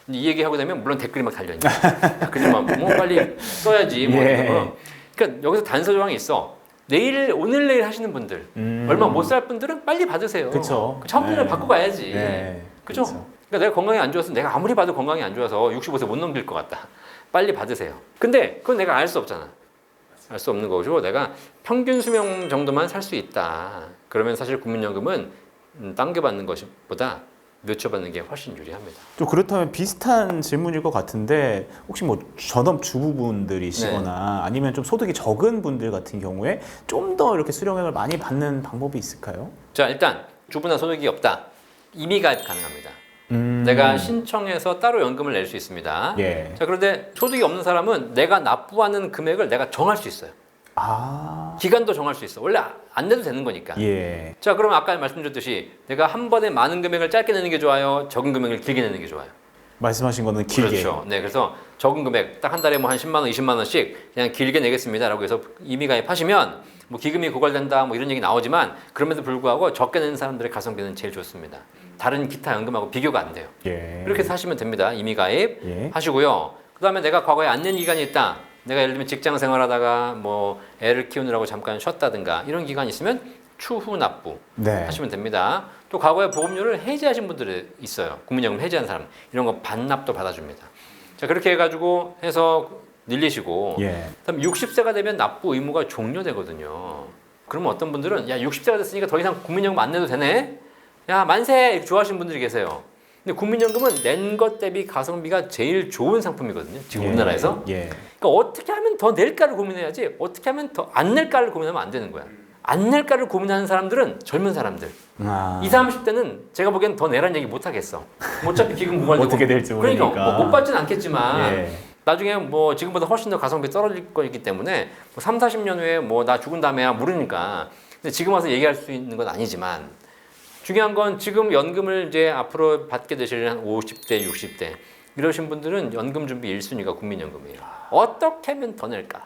이 얘기하고 나면 물론 댓글이 막 달려있는 댓글이 뭐 빨리 써야지 뭐 예. 이런 거. 그러니까 여기서 단서 조항이 있어. 오늘 내일 하시는 분들 얼마 못 살 분들은 빨리 받으세요. 그쵸. 처음부터 네. 받고 가야지. 네. 그죠? 그쵸. 그러니까 내가 건강이 안 좋아서 내가 아무리 봐도 건강이 안 좋아서 65세 못 넘길 것 같다. 빨리 받으세요. 근데 그건 내가 알 수 없잖아. 알 수 없는 거고 내가 평균 수명 정도만 살 수 있다. 그러면 사실 국민연금은 당겨받는 것보다 늦춰받는 게 훨씬 유리합니다. 또 그렇다면 비슷한 질문일 것 같은데 혹시 뭐 전업 주부분들이시거나 아니면 좀 소득이 적은 분들 같은 경우에 좀 더 이렇게 수령액을 많이 받는 방법이 있을까요? 자, 일단 주부나 소득이 없다. 이미 가입 가능합니다. 내가 신청해서 따로 연금을 낼 수 있습니다. 예. 자, 그런데 소득이 없는 사람은 내가 납부하는 금액을 내가 정할 수 있어요. 기간도 정할 수 있어. 원래 안 내도 되는 거니까. 예. 자, 그러면 아까 말씀드렸듯이 내가 한 번에 많은 금액을 짧게 내는 게 좋아요? 적은 금액을 길게 내는 게 좋아요? 말씀하신 거는 길게. 그렇죠. 네, 그래서 적은 금액 딱 한 달에 뭐 한 10만 원, 20만 원씩 그냥 길게 내겠습니다라고 해서 이미 가입하시면 뭐 기금이 고갈된다 뭐 이런 얘기 나오지만 그럼에도 불구하고 적게 내는 사람들의 가성비는 제일 좋습니다. 다른 기타 연금하고 비교가 안 돼요. 예. 이렇게 해서 하시면 됩니다. 이미 가입 예. 하시고요. 그다음에 내가 과거에 안 낸 기간이 있다. 내가 예를 들면 직장 생활하다가 뭐 애를 키우느라고 잠깐 쉬었다든가 이런 기간이 있으면 추후 납부 네. 하시면 됩니다. 또 과거에 보험료를 해지하신 분들이 있어요. 국민연금 해지한 사람 이런 거 반납도 받아줍니다. 자, 그렇게 해가지고 해서 늘리시고 예. 그다음 60세가 되면 납부 의무가 종료되거든요. 그러면 어떤 분들은 야 60세가 됐으니까 더 이상 국민연금 안 내도 되네. 야 만세 이렇게 좋아하시는 분들이 계세요. 근데 국민연금은 낸 것 대비 가성비가 제일 좋은 상품이거든요. 지금 예. 우리나라에서. 예. 그러니까 어떻게 하면 더 낼까를 고민해야지 어떻게 하면 더 안 낼까를 고민하면 안 되는 거야. 안 낼까를 고민하는 사람들은 젊은 사람들. 20, 30대는 제가 보기엔 더 내란 얘기 못 하겠어. 어차피 기금 고갈되고. 어떻게 될지 모르니까. 그러니까 뭐못 받진 않겠지만 예. 나중에 뭐 지금보다 훨씬 더 가성비 떨어질 거기 때문에 뭐 3, 40년 후에 뭐 나 죽은 다음에야 모르니까. 근데 지금 와서 얘기할 수 있는 건 아니지만 중요한 건 지금 연금을 이제 앞으로 받게 되실 한 50대, 60대 이러신 분들은 연금 준비 1순위가 국민연금이에요. 어떻게 하면 더 낼까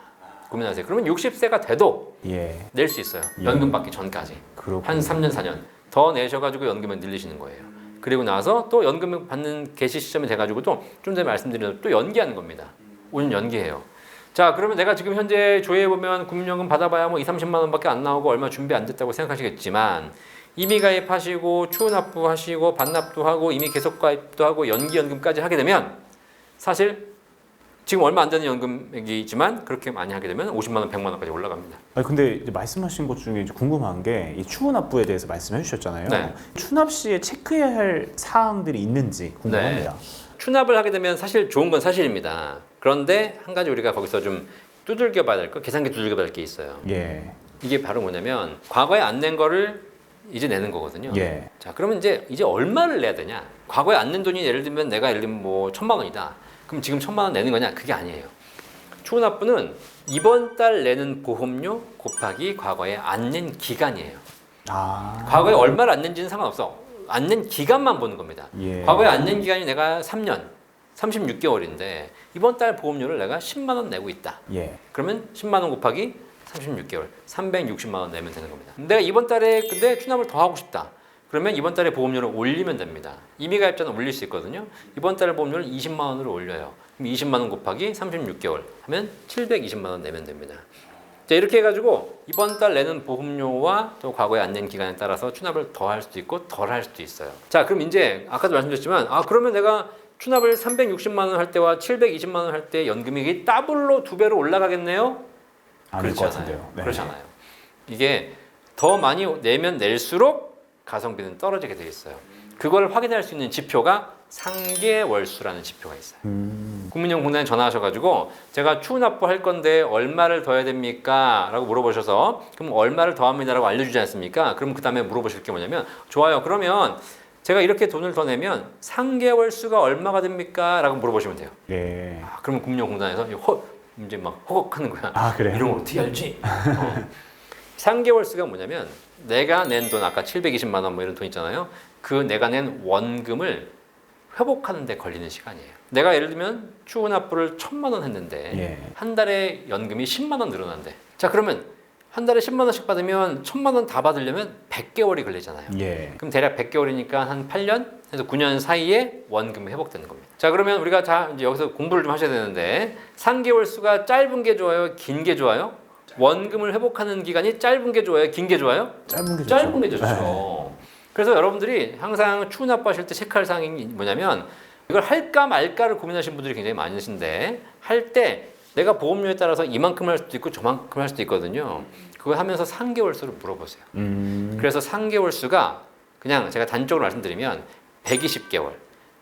고민하세요. 그러면 60세가 돼도 예. 낼 수 있어요. 예. 연금 받기 전까지. 그렇군요. 한 3년, 4년 더 내셔가지고 연금을 늘리시는 거예요. 그리고 나서 또 연금을 받는 개시 시점이 돼가지고도 좀 전에 말씀드린 또 연기하는 겁니다. 5년 연기해요. 자, 그러면 내가 지금 현재 조회해보면 국민연금 받아봐야 뭐 2, 30만 원밖에 안 나오고 얼마 준비 안 됐다고 생각하시겠지만 이미 가입하시고 추후 납부하시고 반납도 하고 이미 계속 가입도 하고 연기 연금까지 하게 되면 사실 지금 얼마 안 되는 연금이지만 그렇게 많이 하게 되면 50만 원, 100만 원까지 올라갑니다. 아니, 근데 이제 말씀하신 것 중에 이제 궁금한 게 이 추납부에 대해서 말씀해 주셨잖아요. 네. 추납 시에 체크해야 할 사항들이 있는지 궁금합니다. 추납을 하게 되면 사실 좋은 건 사실입니다. 그런데 한 가지 우리가 거기서 좀 두들겨 봐야 될 거, 계산기 두들겨 봐야 될 게 있어요. 예. 이게 바로 뭐냐면 과거에 안 낸 거를 이제 내는 거거든요. 예. 자, 그러면 이제 얼마를 내야 되냐? 과거에 안 낸 돈이 예를 들면 내가 예를 들면 뭐 1,000만 원이다. 그럼 지금 1,000만 원 내는 거냐? 그게 아니에요. 추후납부는 이번 달 내는 보험료 곱하기 과거에 안 낸 기간이에요. 아. 과거에 얼마를 안 낸지는 상관없어. 안 낸 기간만 보는 겁니다. 예. 과거에 안 낸 기간이 내가 3년, 36개월인데 이번 달 보험료를 내가 10만 원 내고 있다. 예. 그러면 10만 원 곱하기 36개월, 360만 원 내면 되는 겁니다. 내가 이번 달에 근데 추납을 더 하고 싶다. 그러면 이번 달에 보험료를 올리면 됩니다. 이미 가입자는 올릴 수 있거든요. 이번 달에 보험료를 20만 원으로 올려요. 그럼 20만 원 곱하기 36개월 하면 720만 원 내면 됩니다. 자, 이렇게 해가지고 이번 달 내는 보험료와 또 과거에 안 낸 기간에 따라서 추납을 더 할 수도 있고 덜 할 수도 있어요. 자, 그럼 이제 아까도 말씀드렸지만 그러면 내가 추납을 360만 원 할 때와 720만 원 할 때 연금액이 더블로 2배로 올라가겠네요? 아닐 것 같은데요. 네. 그렇잖아요. 이게 더 많이 내면 낼수록 가성비는 떨어지게 되어 있어요. 그걸 확인할 수 있는 지표가 상계월수라는 지표가 있어요. 국민연금공단에 전화하셔가지고 제가 추후납부 할 건데 얼마를 더 해야 됩니까? 라고 물어보셔서 그럼 얼마를 더 합니다 라고 알려주지 않습니까? 그럼 그 다음에 물어보실 게 뭐냐면 좋아요. 그러면 제가 이렇게 돈을 더 내면 상계월수가 얼마가 됩니까? 라고 물어보시면 돼요. 예. 그러면 국민연금공단에서 이제 막 허걱하는 거야. 아, 그래요? 이런 걸 어떻게 알지? 상계월수가 뭐냐면 내가 낸 돈 아까 720만 원 뭐 이런 돈 있잖아요. 그 내가 낸 원금을 회복하는 데 걸리는 시간이에요. 내가 예를 들면 추후납부를 1,000만 원 했는데 예. 한 달에 연금이 10만 원 늘어난대. 자, 그러면 한 달에 10만 원씩 받으면 1,000만 원 다 받으려면 100개월이 걸리잖아요. 예. 그럼 대략 100개월이니까 한 8년 해서 9년 사이에 원금이 회복되는 겁니다. 자, 그러면 우리가 이제 여기서 공부를 좀 하셔야 되는데 상계월수가 짧은 게 좋아요? 긴 게 좋아요? 원금을 회복하는 기간이 짧은 게 좋아요? 긴 게 좋아요? 짧은 게 좋죠. 짧은 게 좋죠. 그래서 여러분들이 항상 추후납부하실 때 체크할 사항이 뭐냐면 이걸 할까 말까를 고민하시는 분들이 굉장히 많으신데 할 때 내가 보험료에 따라서 이만큼 할 수도 있고 저만큼 할 수도 있거든요. 그걸 하면서 상계월수를 물어보세요. 그래서 상계월수가 그냥 제가 단적으로 말씀드리면 120개월,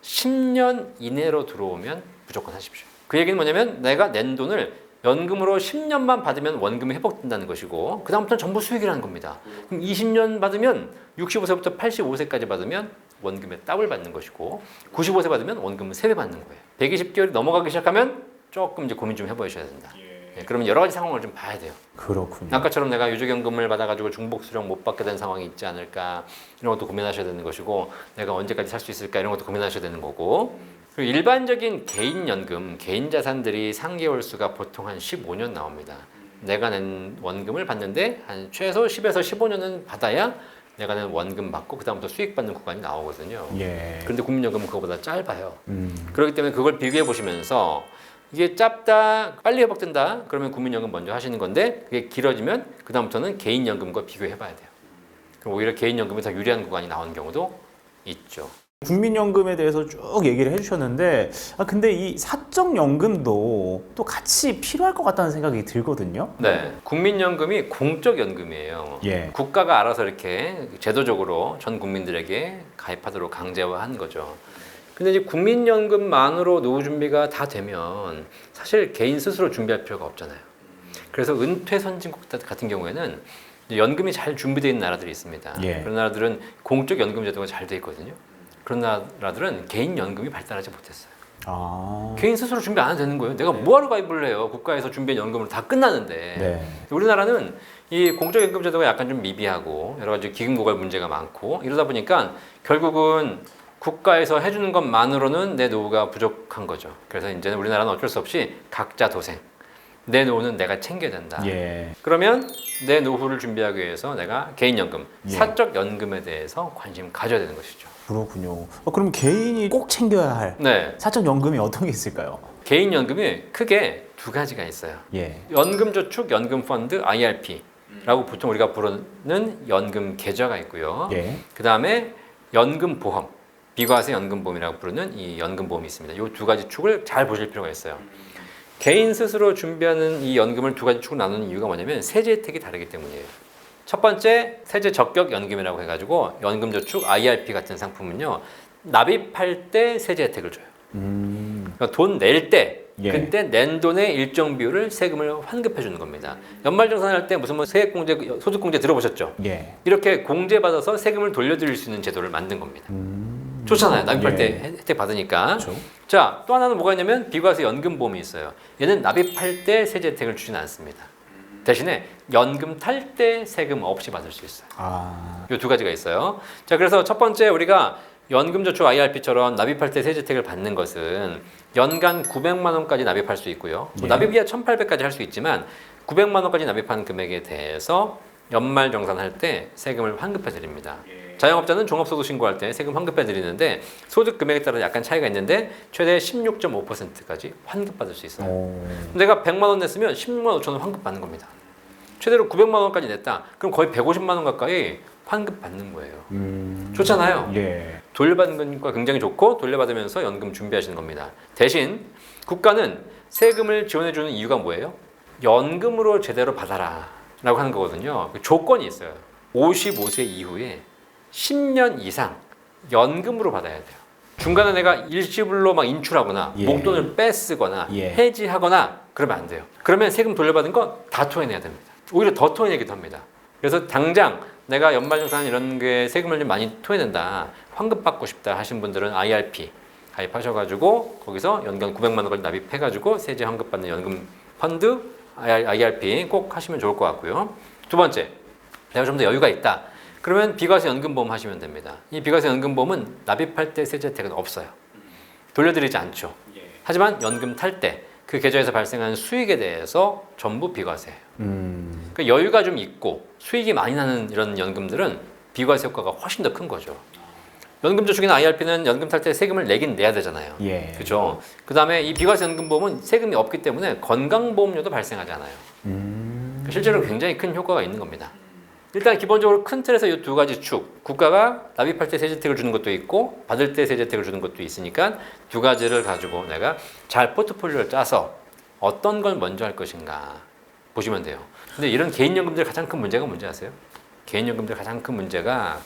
10년 이내로 들어오면 무조건 하십시오. 그 얘기는 뭐냐면 내가 낸 돈을 연금으로 10년만 받으면 원금이 회복된다는 것이고 그 다음부터는 전부 수익이라는 겁니다. 그럼 20년 받으면 65세부터 85세까지 받으면 원금에 더블 받는 것이고 95세 받으면 원금은 3배 받는 거예요. 120개월이 넘어가기 시작하면 조금 이제 고민 좀 해보셔야 된다. 네, 그러면 여러 가지 상황을 좀 봐야 돼요. 그렇군요. 아까처럼 내가 유족연금을 받아가지고 중복수령 못 받게 된 상황이 있지 않을까 이런 것도 고민하셔야 되는 것이고 내가 언제까지 살 수 있을까 이런 것도 고민하셔야 되는 거고 그리고 일반적인 개인연금, 개인 자산들이 상계월수가 보통 한 15년 나옵니다. 내가 낸 원금을 받는데 한 최소 10에서 15년은 받아야 내가 낸 원금 받고 그 다음부터 수익 받는 구간이 나오거든요. 예. 그런데 국민연금은 그거보다 짧아요. 그렇기 때문에 그걸 비교해 보시면서 이게 짧다, 빨리 회복된다 그러면 국민연금 먼저 하시는 건데 그게 길어지면 그 다음부터는 개인연금과 비교해 봐야 돼요. 그럼 오히려 개인연금이 더 유리한 구간이 나오는 경우도 있죠. 국민연금에 대해서 쭉 얘기를 해주셨는데 근데 이 사적연금도 또 같이 필요할 것 같다는 생각이 들거든요. 네, 국민연금이 공적연금이에요. 예. 국가가 알아서 이렇게 제도적으로 전 국민들에게 가입하도록 강제화한 거죠. 근데 이제 국민연금만으로 노후 준비가 다 되면 사실 개인 스스로 준비할 필요가 없잖아요. 그래서 은퇴 선진국 같은 경우에는 연금이 잘 준비되어 있는 나라들이 있습니다. 예. 그런 나라들은 공적 연금 제도가 잘 돼 있거든요. 그런 나라들은 개인 연금이 발달하지 못했어요. 개인 스스로 준비 안 해도 되는 거예요. 내가 뭐하러 가입을 해요? 국가에서 준비한 연금으로 다 끝나는데. 네. 우리나라는 이 공적 연금 제도가 약간 좀 미비하고 여러 가지 기금 고갈 문제가 많고 이러다 보니까 결국은 국가에서 해주는 것만으로는 내 노후가 부족한 거죠. 그래서 이제는 우리나라는 어쩔 수 없이 각자 도생. 내 노후는 내가 챙겨야 된다. 예. 그러면 내 노후를 준비하기 위해서 내가 개인연금, 예. 사적연금에 대해서 관심을 가져야 되는 것이죠. 그렇군요. 그럼 개인이 꼭 챙겨야 할 네, 사적연금이 어떤 게 있을까요? 개인연금이 크게 두 가지가 있어요. 예. 연금저축, 연금펀드, IRP라고 보통 우리가 부르는 연금 계좌가 있고요. 예. 그 다음에 연금보험, 비과세 연금보험이라고 부르는 이 연금보험이 있습니다. 이 두 가지 축을 잘 보실 필요가 있어요. 개인 스스로 준비하는 이 연금을 두 가지 축으로 나누는 이유가 뭐냐면 세제 혜택이 다르기 때문이에요. 첫 번째 세제 적격 연금이라고 해가지고 연금저축 IRP 같은 상품은요 납입할 때 세제 혜택을 줘요. 그러니까 돈 낼 때 예. 그때 낸 돈의 일정 비율을 세금을 환급해 주는 겁니다. 연말정산할 때 무슨 뭐 세액공제, 소득공제 들어보셨죠? 예. 이렇게 공제받아서 세금을 돌려드릴 수 있는 제도를 만든 겁니다. 좋잖아요. 납입할 예. 때 혜택 받으니까. 그렇죠. 자, 또 하나는 뭐가 있냐면 비과세 연금보험이 있어요. 얘는 납입할 때 세제 혜택을 주지는 않습니다. 대신에 연금 탈 때 세금 없이 받을 수 있어요. 이 두 가지가 있어요. 자, 그래서 첫 번째 우리가 연금저축 IRP처럼 납입할 때 세제 혜택을 받는 것은 연간 900만 원까지 납입할 수 있고요. 뭐 예. 납입이야 1,800까지 할 수 있지만 900만 원까지 납입하는 금액에 대해서 연말 정산할 때 세금을 환급해 드립니다. 자영업자는 종합소득 신고할 때 세금 환급해 드리는데 소득 금액에 따라 약간 차이가 있는데 최대 16.5%까지 환급받을 수 있어요. 내가 100만 원 냈으면 16만 5천 원 환급받는 겁니다. 최대로 900만 원까지 냈다. 그럼 거의 150만 원 가까이 환급받는 거예요. 좋잖아요. 예. 돌려받는 거니까 굉장히 좋고 돌려받으면서 연금 준비하시는 겁니다. 대신 국가는 세금을 지원해 주는 이유가 뭐예요? 연금으로 제대로 받아라 라고 하는 거거든요. 조건이 있어요. 55세 이후에 10년 이상 연금으로 받아야 돼요. 중간에 내가 일시불로 막 인출하거나 예. 목돈을 빼쓰거나 예. 해지하거나 그러면 안 돼요. 그러면 세금 돌려받은 거 다 토해내야 됩니다. 오히려 더 토해내기도 합니다. 그래서 당장 내가 연말정산 이런 게 세금을 좀 많이 토해낸다, 환급받고 싶다 하신 분들은 IRP 가입하셔가지고 거기서 연간 900만 원까지 납입해가지고 세제 환급받는 연금 펀드 IRP 꼭 하시면 좋을 것 같고요. 두 번째, 내가 좀 더 여유가 있다. 그러면 비과세 연금보험 하시면 됩니다. 이 비과세 연금보험은 납입할 때 세제 혜택은 없어요. 돌려드리지 않죠. 하지만 연금 탈 때 그 계좌에서 발생하는 수익에 대해서 전부 비과세예요. 그러니까 여유가 좀 있고 수익이 많이 나는 이런 연금들은 비과세 효과가 훨씬 더 큰 거죠. 연금저축이나 IRP는 연금 탈 때 세금을 내긴 내야 되잖아요. 예. 그렇죠. 그다음에 이 비과세 연금보험은 세금이 없기 때문에 건강보험료도 발생하지 않아요. 실제로 굉장히 큰 효과가 있는 겁니다. 일단 기본적으로 큰 틀에서 이 두 가지 축, 국가가 납입할 때 세제 혜택을 주는 것도 있고 받을 때 세제 혜택을 주는 것도 있으니까 두 가지를 가지고 내가 잘 포트폴리오를 짜서 어떤 걸 먼저 할 것인가 보시면 돼요. 근데 이런 개인연금들 가장 큰 문제가 뭔지 아세요? 개인연금들 가장 큰 문제가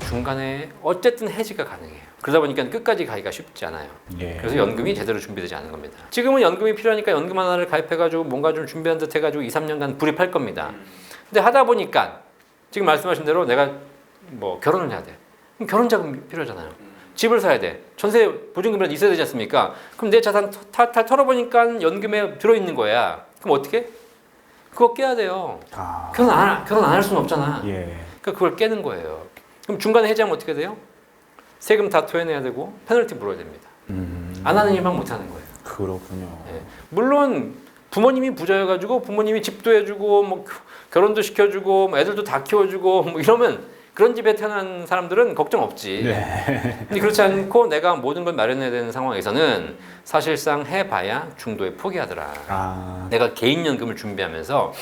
중간에 어쨌든 해지가 가능해요. 그러다 보니까 끝까지 가기가 쉽지 않아요. 예. 그래서 연금이 제대로 준비되지 않은 겁니다. 지금은 연금이 필요하니까 연금 하나를 가입해가지고 뭔가 좀 준비한 듯 해가지고 2, 3년간 불입할 겁니다. 근데 하다 보니까 지금 말씀하신 대로 내가 뭐 결혼을 해야 돼. 그럼 결혼 자금이 필요하잖아요. 집을 사야 돼. 전세 보증금이라도 있어야 되지 않습니까? 그럼 내 자산 탈 털어보니까 연금에 들어있는 거야. 그럼 어떻게? 그거 깨야 돼요. 결혼 안 할 수는 없잖아. 예. 그러니까 그걸 깨는 거예요. 그럼 중간에 해지하면 어떻게 돼요? 세금 다 토해내야 되고 페널티 물어야 됩니다. 안 하는 일만 못 하는 거예요. 그렇군요. 예. 물론 부모님이 부자여가지고 부모님이 집도 해주고 뭐 결혼도 시켜주고 뭐 애들도 다 키워주고 뭐 이러면 그런 집에 태어난 사람들은 걱정 없지. 네. 근데 그렇지 않고 내가 모든 걸 마련해야 되는 상황에서는 사실상 해봐야 중도에 포기하더라. 내가 개인연금을 준비하면서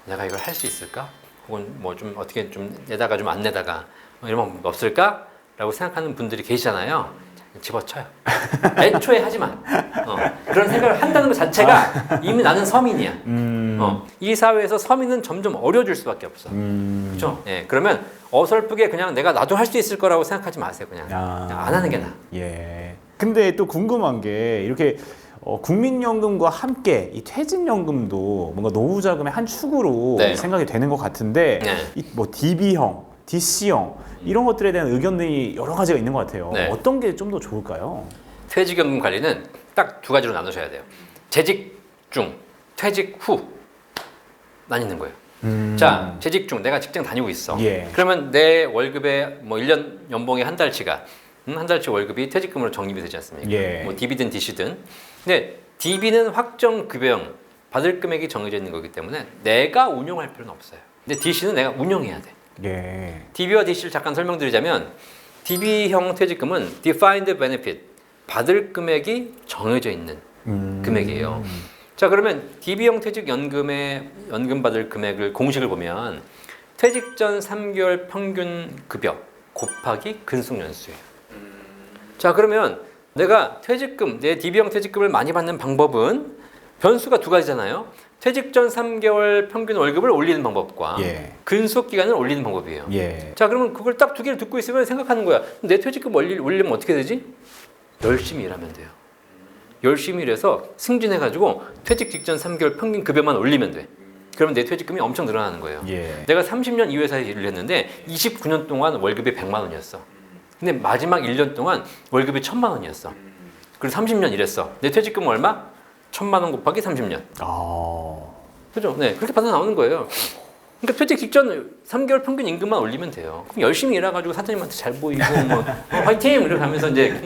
내가 이걸 할 수 있을까? 혹은 뭐 좀 어떻게 좀 내다가 좀 안 내다가 뭐 이런 방 없을까? 라고 생각하는 분들이 계시잖아요. 집어쳐요. 애초에 하지 마. 그런 생각을 한다는 것 자체가 이미 나는 서민이야. 이 사회에서 서민은 점점 어려워질 수밖에 없어. 그렇죠? 예, 그러면 어설프게 그냥 내가 나도 할 수 있을 거라고 생각하지 마세요. 그냥 안 하는 게 나아. 예. 근데 또 궁금한 게 이렇게 국민연금과 함께 이 퇴직연금도 뭔가 노후자금의 한 축으로 네. 생각이 되는 것 같은데 네. 이 뭐 DB형, DC형 이런 것들에 대한 의견들이 여러 가지가 있는 것 같아요. 네. 어떤 게 좀 더 좋을까요? 퇴직연금 관리는 딱 두 가지로 나누셔야 돼요. 재직 중, 퇴직 후 나뉘는 거예요. 자, 재직 중 내가 직장 다니고 있어. 예. 그러면 내 월급의 뭐 1년 연봉의 한 달치가 한 달치 월급이 퇴직금으로 적립이 되지 않습니까? 예. 뭐 DB든 DC든. 근데 DB는 확정 급여형 받을 금액이 정해져 있는 거기 때문에 내가 운용할 필요는 없어요. 근데 DC는 내가 운용해야 돼. 예. DB와 DC를 잠깐 설명드리자면 DB형 퇴직금은 Defined Benefit 받을 금액이 정해져 있는 금액이에요. 자, 그러면 DB형 퇴직연금의 연금 받을 금액을 공식을 보면 퇴직 전 3개월 평균 급여 곱하기 근속연수예요. 자, 그러면 내가 퇴직금, 내 DB형 퇴직금을 많이 받는 방법은 변수가 두 가지잖아요. 퇴직 전 3개월 평균 월급을 올리는 방법과 예. 근속 기간을 올리는 방법이에요. 예. 자, 그러면 그걸 딱 두 개를 듣고 있으면 생각하는 거야. 내 퇴직금 올리면 어떻게 되지? 열심히 일하면 돼요. 열심히 일해서 승진해가지고 퇴직 직전 3개월 평균 급여만 올리면 돼. 그러면 내 퇴직금이 엄청 늘어나는 거예요. 예. 내가 30년 이 회사에 일을 했는데 29년 동안 월급이 100만 원이었어. 근데 마지막 1년 동안 월급이 1000만 원이었어. 그리고 30년 일했어. 내 퇴직금 얼마? 1000만 원 곱하기 30년. 그죠? 네, 그렇게 받아 나오는 거예요. 그러니까 퇴직 직전 3개월 평균 임금만 올리면 돼요. 그럼 열심히 일해가지고 사장님한테 잘 보이고 뭐 화이팅! 이렇게 하면서 이제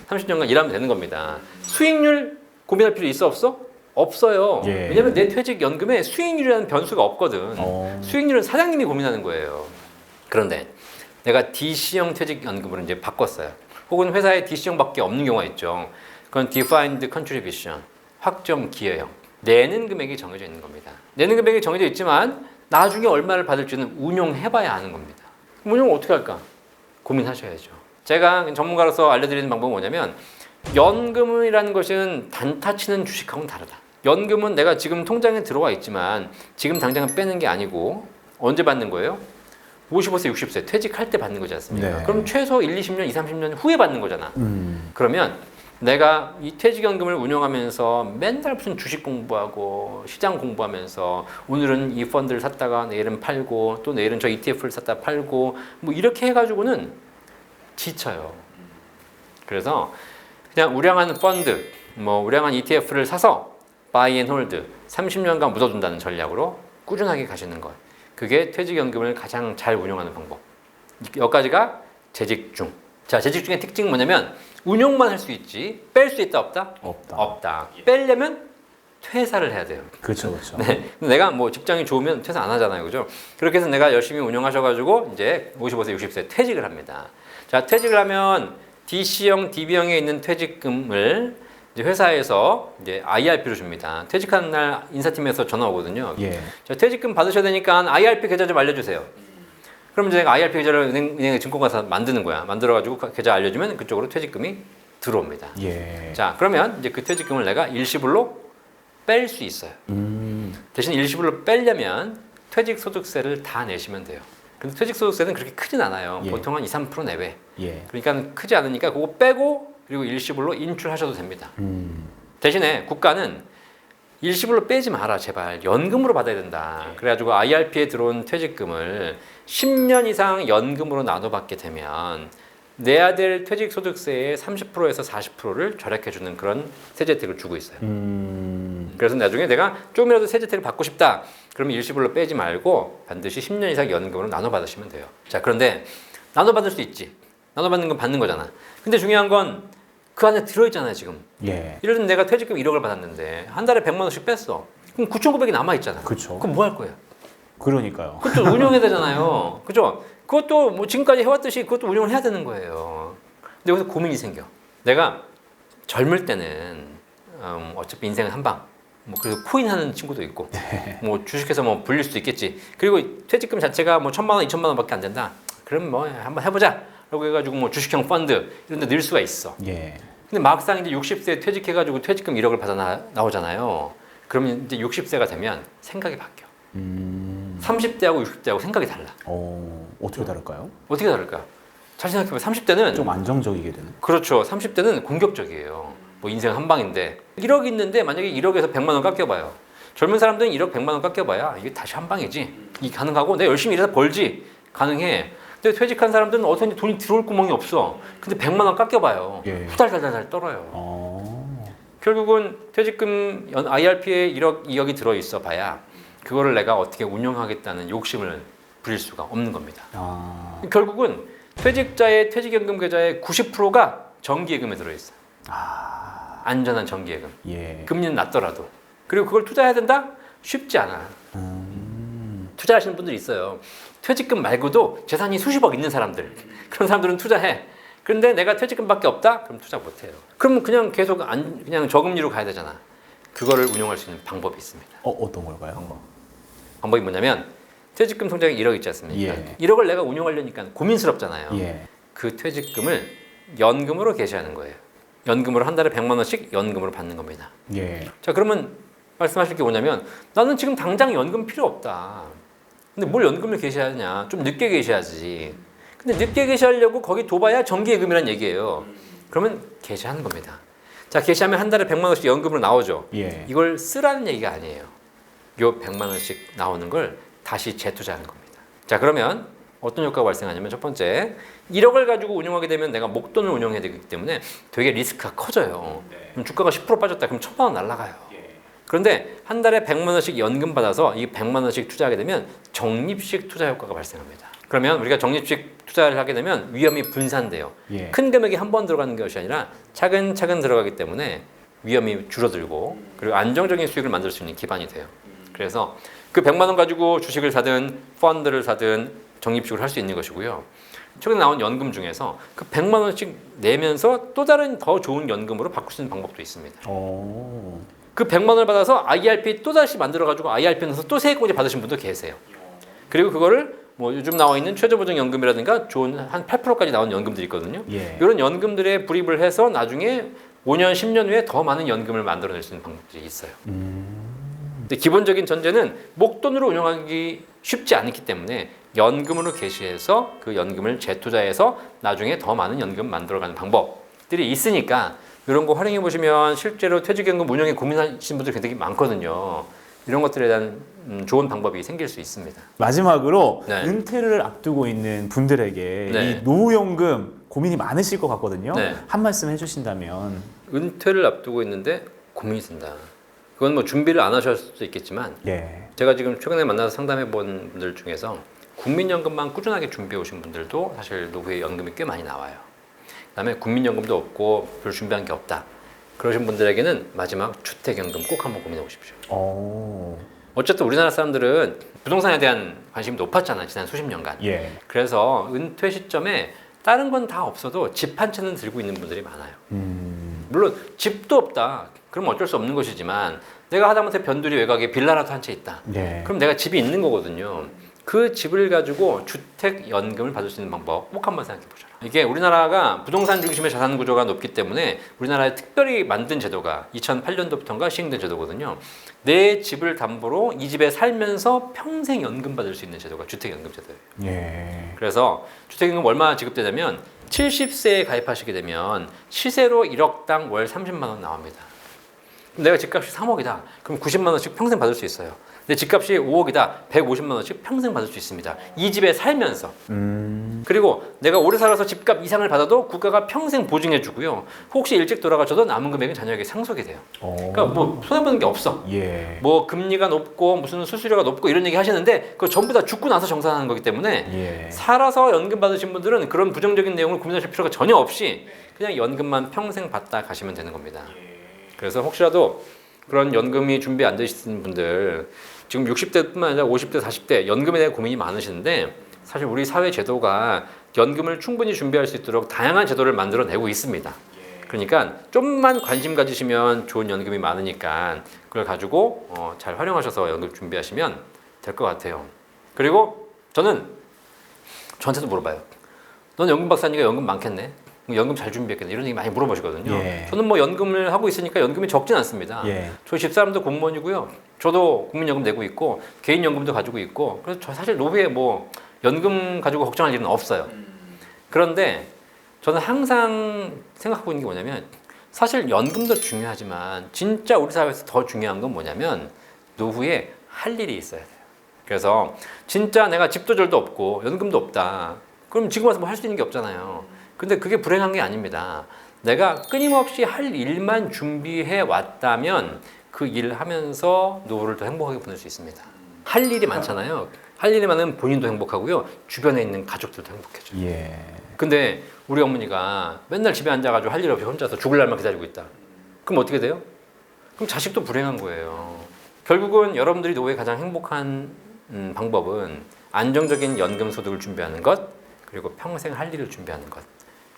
30년간 일하면 되는 겁니다. 수익률 고민할 필요 있어 없어? 없어요. 예. 왜냐면 내 퇴직 연금에 수익률이라는 변수가 없거든. 수익률은 사장님이 고민하는 거예요. 그런데 내가 DC형 퇴직 연금으로 이제 바꿨어요. 혹은 회사에 DC형밖에 없는 경우가 있죠. 그건 Defined Contribution, 확정 기여형. 내는 금액이 정해져 있는 겁니다. 내는 금액이 정해져 있지만 나중에 얼마를 받을지는 운용해봐야 아는 겁니다. 운용을 어떻게 할까? 고민하셔야죠. 제가 전문가로서 알려드리는 방법은 뭐냐면 연금이라는 것은 단타 치는 주식하고는 다르다. 연금은 내가 지금 통장에 들어와 있지만 지금 당장 빼는 게 아니고 언제 받는 거예요? 55세, 60세 퇴직할 때 받는 거지 않습니까? 네. 그럼 최소 1, 20년, 20, 30년 후에 받는 거잖아. 그러면 내가 이 퇴직연금을 운영하면서 맨날 무슨 주식 공부하고 시장 공부하면서 오늘은 이 펀드를 샀다가 내일은 팔고 또 내일은 저 ETF를 샀다 팔고 뭐 이렇게 해가지고는 지쳐요. 그래서 그냥 우량한 펀드, 뭐 우량한 ETF를 사서 바이 앤 홀드 30년간 묻어둔다는 전략으로 꾸준하게 가시는 것. 그게 퇴직연금을 가장 잘 운영하는 방법. 여기까지가 재직중. 자, 재직중의 특징은 뭐냐면 운용만 할 수 있지 뺄 수 있다 없다? 없다. 빼려면 퇴사를 해야 돼요. 그렇죠, 그렇죠. 네, 내가 뭐 직장이 좋으면 퇴사 안 하잖아요, 그죠? 그렇게 해서 내가 열심히 운영하셔가지고 이제 55세, 60세 퇴직을 합니다. 자, 퇴직을 하면 DC형, DB형에 있는 퇴직금을 이제 회사에서 이제 IRP로 줍니다. 퇴직하는 날 인사팀에서 전화 오거든요. 예. 자, 퇴직금 받으셔야 되니까 IRP 계좌 좀 알려주세요. 그럼 이제 IRP 계좌를 은행에 증권가서 만드는 거야. 만들어가지고 계좌 알려주면 그쪽으로 퇴직금이 들어옵니다. 예. 자, 그러면 이제 그 퇴직금을 내가 일시불로 뺄 수 있어요. 대신 일시불로 빼려면 퇴직소득세를 다 내시면 돼요. 근데 퇴직소득세는 그렇게 크진 않아요. 예. 보통 한 2, 3% 내외. 예. 그러니까 크지 않으니까 그거 빼고 그리고 일시불로 인출하셔도 됩니다. 대신에 국가는 일시불로 빼지 마라 제발 연금으로 받아야 된다. 그래가지고 IRP에 들어온 퇴직금을 10년 이상 연금으로 나눠 받게 되면 내야 될 퇴직소득세의 30%에서 40%를 절약해주는 그런 세제 혜택을 주고 있어요. 그래서 나중에 내가 조금이라도 세제 혜택을 받고 싶다. 그러면 일시불로 빼지 말고 반드시 10년 이상 연금으로 나눠 받으시면 돼요. 자, 그런데 나눠 받을 수 있지. 나눠 받는 건 받는 거잖아. 근데 중요한 건 그 안에 들어있잖아요 지금. 예. 예를 들면 내가 퇴직금 1억을 받았는데 한 달에 100만 원씩 뺐어. 그럼 9,900이 남아있잖아. 그렇죠. 그럼 뭐 할 거예요? 그러니까요. 그것도 운용해야 되잖아요. 그죠? 그것도 뭐 지금까지 해왔듯이 그것도 운용을 해야 되는 거예요. 근데 여기서 고민이 생겨. 내가 젊을 때는 어차피 인생은 한방. 뭐 그래서 코인 하는 친구도 있고, 뭐 주식해서 뭐 불릴 수도 있겠지. 그리고 퇴직금 자체가 뭐 1,000만 원, 2,000만 원밖에 안 된다. 그럼 뭐 한번 해보자. 라고 해가지고 뭐 주식형 펀드 이런 데 넣을 수가 있어. 예. 근데 막상 이제 60세에 퇴직해가지고 퇴직금 1억을 받아 나오잖아요. 그러면 이제 60세가 되면 생각이 바뀌어. 30대하고 60대하고 생각이 달라. 어떻게 다를까요? 어떻게 다를까? 잘 생각해봐. 30대는 좀 안정적이게 되는. 그렇죠. 30대는 공격적이에요. 뭐 인생 한 방인데 1억 있는데 만약에 1억에서 100만 원 깎여봐요. 젊은 사람들은 1억 100만 원 깎여봐야 이게 다시 한 방이지. 이게 가능하고 내가 열심히 일해서 벌지. 가능해. 근데 퇴직한 사람들은 어떻게 돈이 들어올 구멍이 없어. 근데 100만 원 깎여봐요. 예. 후달달달 떨어요. 결국은 퇴직금 IRP에 1억, 2억이 들어있어 봐야 그거를 내가 어떻게 운영하겠다는 욕심을 부릴 수가 없는 겁니다. 결국은 퇴직자의 퇴직연금 계좌의 90%가 정기예금에 들어있어요. 안전한 정기예금. 예. 금리는 낮더라도. 그리고 그걸 투자해야 된다? 쉽지 않아. 투자하시는 분들이 있어요. 퇴직금 말고도 재산이 수십억 있는 사람들. 그런 사람들은 투자해. 그런데 내가 퇴직금밖에 없다? 그럼 투자 못해요. 그럼 그냥 계속 그냥 저금리로 가야 되잖아. 그거를 운용할 수 있는 방법이 있습니다. 어떤 걸까요? 방법이 뭐냐면 퇴직금 통장에 1억 있지 않습니까? 예. 1억을 내가 운용하려니까 고민스럽잖아요. 예. 그 퇴직금을 연금으로 개시하는 거예요. 연금으로 한 달에 100만 원씩 연금으로 받는 겁니다. 예. 자, 그러면 말씀하실 게 뭐냐면 나는 지금 당장 연금 필요 없다. 근데 뭘 연금을 개시하냐? 좀 늦게 개시하지. 근데 늦게 개시하려고 거기 둬봐야 정기예금이란 얘기예요. 그러면 개시하는 겁니다. 자, 개시하면 한 달에 100만 원씩 연금으로 나오죠. 예. 이걸 쓰라는 얘기가 아니에요. 요 100만 원씩 나오는 걸 다시 재투자하는 겁니다. 자, 그러면 어떤 효과가 발생하냐면 첫 번째, 1억을 가지고 운용하게 되면 내가 목돈을 운용해야 되기 때문에 되게 리스크가 커져요. 그럼 주가가 10% 빠졌다 그럼 1,000만 원 날아가요. 그런데 한 달에 100만 원씩 연금 받아서 이 100만 원씩 투자하게 되면 적립식 투자 효과가 발생합니다. 그러면 우리가 적립식 투자를 하게 되면 위험이 분산돼요. 예. 큰 금액이 한 번 들어가는 것이 아니라 차근차근 들어가기 때문에 위험이 줄어들고 그리고 안정적인 수익을 만들 수 있는 기반이 돼요. 그래서 그 100만 원 가지고 주식을 사든 펀드를 사든 적립식을 할 수 있는 것이고요. 최근에 나온 연금 중에서 그 100만 원씩 내면서 또 다른 더 좋은 연금으로 바꿀 수 있는 방법도 있습니다. 오. 그 100만 원을 받아서 IRP 또 다시 만들어가지고 IRP 넣어서 또 세액공제 받으신 분도 계세요. 그리고 그거를 뭐 요즘 나와 있는 최저보장연금이라든가 좋은 한 8%까지 나온 연금들이 있거든요. 예. 이런 연금들에 불입을 해서 나중에 5년, 10년 후에 더 많은 연금을 만들어낼 수 있는 방법들이 있어요. 근데 기본적인 전제는 목돈으로 운영하기 쉽지 않기 때문에 연금으로 개시해서 그 연금을 재투자해서 나중에 더 많은 연금 만들어가는 방법들이 있으니까 이런 거 활용해 보시면 실제로 퇴직연금 운영에 고민하시는 분들이 굉장히 많거든요. 이런 것들에 대한 좋은 방법이 생길 수 있습니다. 마지막으로 네. 은퇴를 앞두고 있는 분들에게 네. 이 노후연금 고민이 많으실 것 같거든요. 네. 한 말씀 해주신다면. 은퇴를 앞두고 있는데 고민이 든다. 그건 뭐 준비를 안 하셨을 수도 있겠지만 예. 제가 지금 최근에 만나서 상담해 본 분들 중에서 국민연금만 꾸준하게 준비해 오신 분들도 사실 노후에 연금이 꽤 많이 나와요. 그다음에 국민연금도 없고 별 준비한 게 없다. 그러신 분들에게는 마지막 주택연금 꼭 한번 고민해 보십시오. 오. 어쨌든 우리나라 사람들은 부동산에 대한 관심이 높았잖아요. 지난 수십 년간. 예. 그래서 은퇴 시점에 다른 건 다 없어도 집 한 채는 들고 있는 분들이 많아요. 물론 집도 없다. 그럼 어쩔 수 없는 것이지만 내가 하다못해 변두리 외곽에 빌라라도 한 채 있다. 예. 그럼 내가 집이 있는 거거든요. 그 집을 가지고 주택연금을 받을 수 있는 방법 꼭 한번 생각해 보셔라. 이게 우리나라가 부동산 중심의 자산 구조가 높기 때문에 우리나라에 특별히 만든 제도가 2008년도부터인가 시행된 제도거든요. 내 집을 담보로 이 집에 살면서 평생 연금 받을 수 있는 제도가 주택연금 제도예요. 예. 그래서 주택연금 얼마 지급되냐면 70세에 가입하시게 되면 시세로 1억당 월 30만 원 나옵니다. 그럼 내가 집값이 3억이다. 그럼 90만 원씩 평생 받을 수 있어요. 내 집값이 5억이다. 150만 원씩 평생 받을 수 있습니다. 이 집에 살면서. 그리고 내가 오래 살아서 집값 이상을 받아도 국가가 평생 보증해 주고요. 혹시 일찍 돌아가셔도 남은 금액은 자녀에게 상속이 돼요. 그러니까 뭐 손해보는 게 없어. 예. 뭐 금리가 높고 무슨 수수료가 높고 이런 얘기 하시는데 그거 전부 다 죽고 나서 정산하는 거기 때문에 예. 살아서 연금 받으신 분들은 그런 부정적인 내용을 고민하실 필요가 전혀 없이 그냥 연금만 평생 받다 가시면 되는 겁니다. 그래서 혹시라도 그런 연금이 준비 안 되시는 분들 지금 60대뿐만 아니라 50대, 40대 연금에 대한 고민이 많으시는데 사실 우리 사회 제도가 연금을 충분히 준비할 수 있도록 다양한 제도를 만들어내고 있습니다. 그러니까 좀만 관심 가지시면 좋은 연금이 많으니까 그걸 가지고 잘 활용하셔서 연금 준비하시면 될 것 같아요. 그리고 저는 저한테도 물어봐요. 넌 연금 박사니까 연금 많겠네. 연금 잘 준비했겠네. 이런 얘기 많이 물어보시거든요. 예. 저는 뭐 연금을 하고 있으니까 연금이 적진 않습니다. 예. 저희 집사람도 공무원이고요. 저도 국민연금 내고 있고 개인연금도 가지고 있고 그래서 저 사실 노후에 뭐 연금 가지고 걱정할 일은 없어요. 그런데 저는 항상 생각하고 있는 게 뭐냐면 사실 연금도 중요하지만 진짜 우리 사회에서 더 중요한 건 뭐냐면 노후에 할 일이 있어야 돼요. 그래서 진짜 내가 집도 절도 없고 연금도 없다. 그럼 지금 와서 뭐 할 수 있는 게 없잖아요. 근데 그게 불행한 게 아닙니다. 내가 끊임없이 할 일만 준비해 왔다면 그 일을 하면서 노후를 더 행복하게 보낼 수 있습니다. 할 일이 많잖아요. 할 일이 많으면 본인도 행복하고요. 주변에 있는 가족들도 행복해져요. 예. 근데 우리 어머니가 맨날 집에 앉아가지고 할 일 없이 혼자서 죽을 날만 기다리고 있다. 그럼 어떻게 돼요? 그럼 자식도 불행한 거예요. 결국은 여러분들이 노후에 가장 행복한 방법은 안정적인 연금 소득을 준비하는 것 그리고 평생 할 일을 준비하는 것.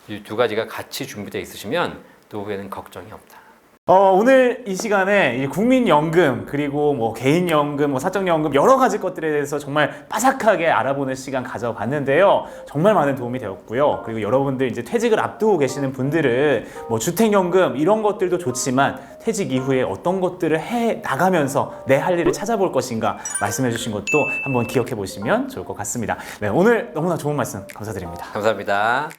이 두 가지가 같이 준비되어 있으시면 노후에는 걱정이 없다. 오늘 이 시간에 이 국민연금 그리고 뭐 개인연금, 뭐 사적연금 여러 가지 것들에 대해서 정말 빠삭하게 알아보는 시간 가져봤는데요. 정말 많은 도움이 되었고요. 그리고 여러분들 이제 퇴직을 앞두고 계시는 분들은 뭐 주택연금 이런 것들도 좋지만 퇴직 이후에 어떤 것들을 해 나가면서 내 할 일을 찾아볼 것인가 말씀해 주신 것도 한번 기억해 보시면 좋을 것 같습니다. 네, 오늘 너무나 좋은 말씀 감사드립니다. 감사합니다.